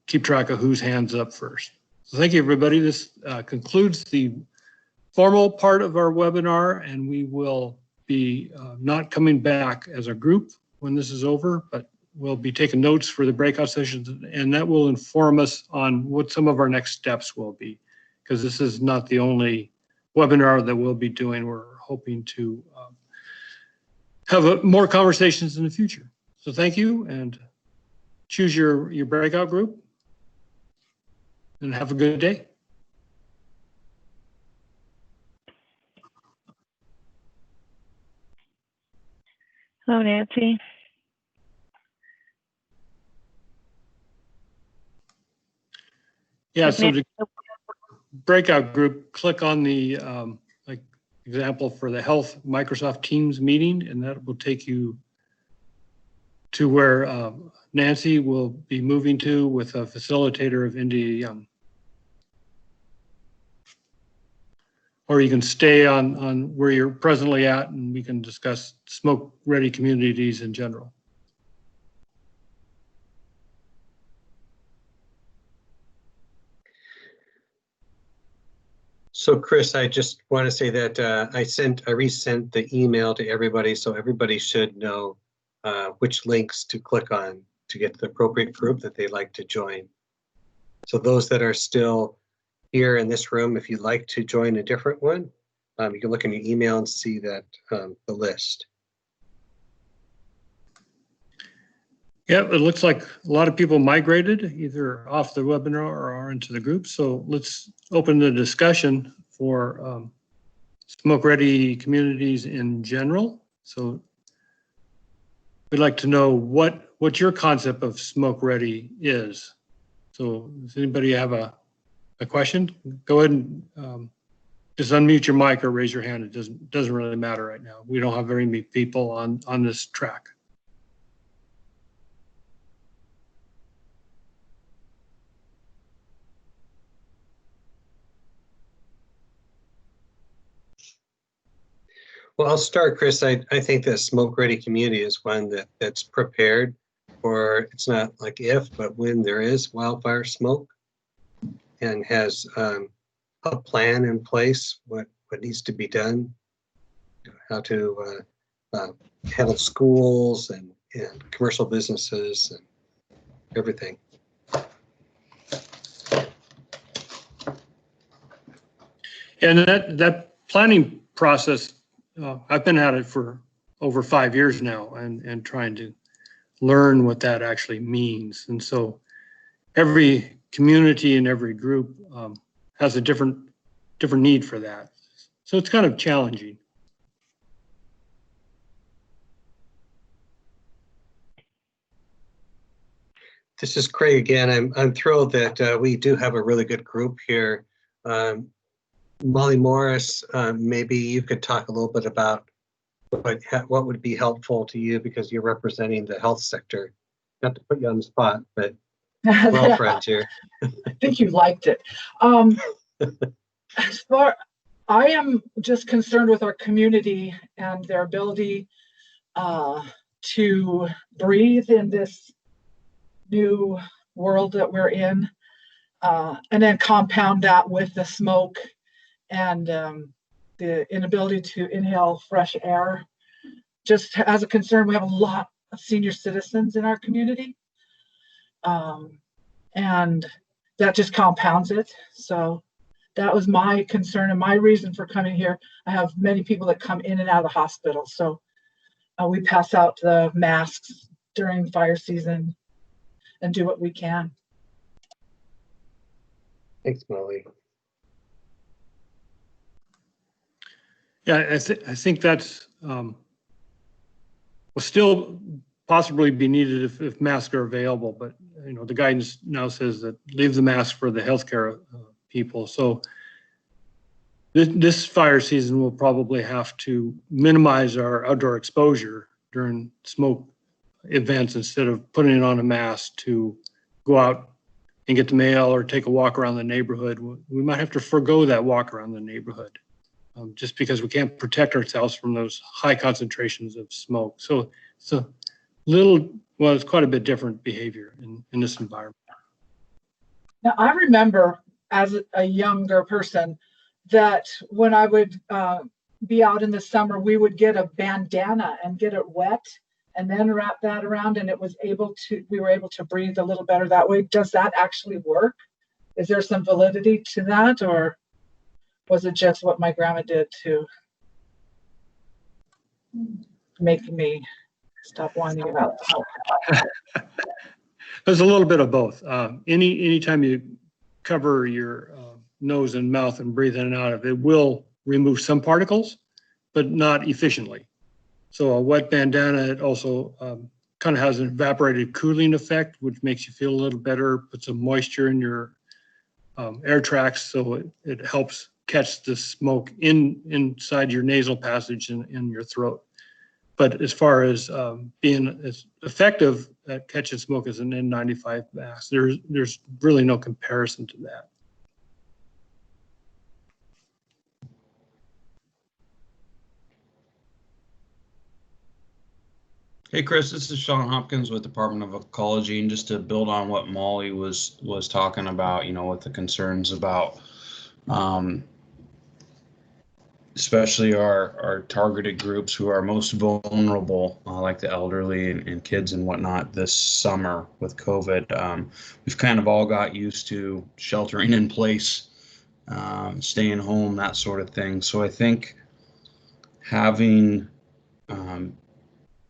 keep track of whose hands up first. So thank you, everybody. This concludes the formal part of our webinar, and we will be not coming back as a group when this is over, but we'll be taking notes for the breakout sessions, and that will inform us on what some of our next steps will be, because this is not the only webinar that we'll be doing. We're hoping to have more conversations in the future. So thank you, and choose your breakout group, and have a good day. Hello, Nancy. Yeah, so the breakout group, click on the like example for the health Microsoft Teams meeting, and that will take you to where Nancy will be moving to with a facilitator of India Young. Or you can stay on where you're presently at, and we can discuss smoke ready communities in general. So Chris, I just want to say that I resent the email to everybody, so everybody should know which links to click on to get to the appropriate group that they'd like to join. So those that are still here in this room, if you'd like to join a different one, you can look in your email and see that the list. Yeah, it looks like a lot of people migrated either off the webinar or are into the group. So let's open the discussion for smoke ready communities in general. So we'd like to know what your concept of smoke ready is. So does anybody have a question? Go ahead and just unmute your mic or raise your hand. It doesn't really matter right now. We don't have very many people on this track. Well, I'll start, Chris. I think that smoke ready community is one that's prepared for, it's not like if, but when there is wildfire smoke, and has a plan in place, what needs to be done, how to handle schools and commercial businesses and everything. And that planning process, I've been at it for over 5 years now, and trying to learn what that actually means. And so every community and every group has a different need for that. So it's kind of challenging. This is Craig again. I'm thrilled that we do have a really good group here. Molly Morris, maybe you could talk a little bit about what would be helpful to you, because you're representing the health sector. Not to put you on the spot, but we're all friends here. I think you liked it. As far, I am just concerned with our community and their ability to breathe in this new world that we're in, and then compound that with the smoke and the inability to inhale fresh air. Just as a concern, we have a lot of senior citizens in our community, and that just compounds it. So that was my concern and my reason for coming here. I have many people that come in and out of the hospital, so we pass out the masks during fire season, and do what we can. Thanks, Molly. Yeah, I think that's will still possibly be needed if masks are available, but you know the guidance now says that leave the mask for the healthcare people. So this fire season will probably have to minimize our outdoor exposure during smoke events instead of putting it on a mask to go out and get the mail or take a walk around the neighborhood. We might have to forego that walk around the neighborhood. Just because we can't protect ourselves from those high concentrations of smoke. So it's quite a bit different behavior in this environment. Now, I remember as a younger person that when I would be out in the summer, we would get a bandana and get it wet and then wrap that around, and we were able to breathe a little better that way. Does that actually work? Is there some validity to that, or was it just what my grandma did to make me stop whining about it? There's a little bit of both. Anytime you cover your nose and mouth and breathe in and out of it, will remove some particles, but not efficiently. So a wet bandana, it also kind of has an evaporative cooling effect, which makes you feel a little better, put some moisture in your air tracts, so it helps catch the smoke inside your nasal passage and in your throat. But as far as being as effective at catching smoke as an N95 mask, there's really no comparison to that. Hey Chris, this is Sean Hopkins with Department of Ecology, and just to build on what Molly was talking about, you know, with the concerns about especially our targeted groups who are most vulnerable, like the elderly and kids and whatnot this summer with COVID. We've kind of all got used to sheltering in place, staying home, that sort of thing. So I think having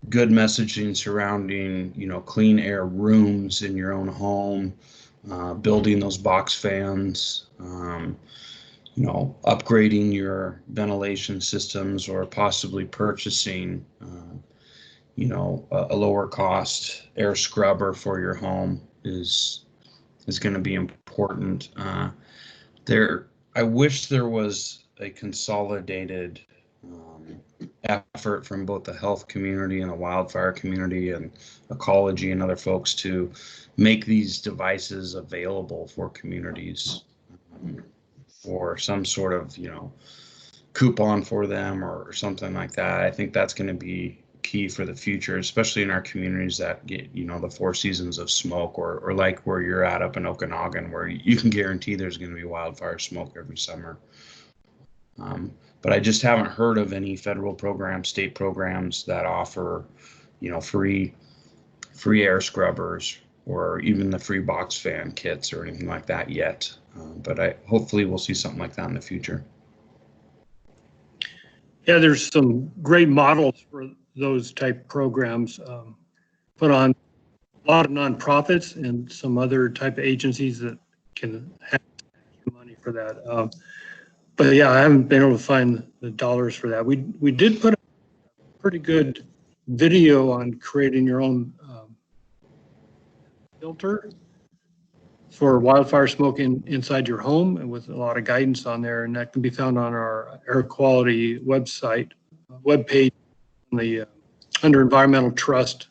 good messaging surrounding, you know, clean air rooms in your own home, building those box fans, you know, upgrading your ventilation systems, or possibly purchasing, you know, a lower cost air scrubber for your home is going to be important. I wish there was a consolidated effort from both the health community and the wildfire community and ecology and other folks to make these devices available for communities, or some sort of, you know, coupon for them or something like that. I think that's going to be key for the future, especially in our communities that get, you know, the 4 seasons of smoke, or like where you're at up in Okanagan, where you can guarantee there's going to be wildfire smoke every summer. But I just haven't heard of any federal programs, state programs that offer, you know, free air scrubbers, or even the free box fan kits or anything like that yet. But hopefully we'll see something like that in the future. Yeah, there's some great models for those type programs put on a lot of nonprofits and some other type of agencies that can have money for that. But yeah, I haven't been able to find the dollars for that. We did put a pretty good video on creating your own filter for wildfire smoke inside your home, and with a lot of guidance on there, and that can be found on our air quality website, webpage, on the under Environmental Trust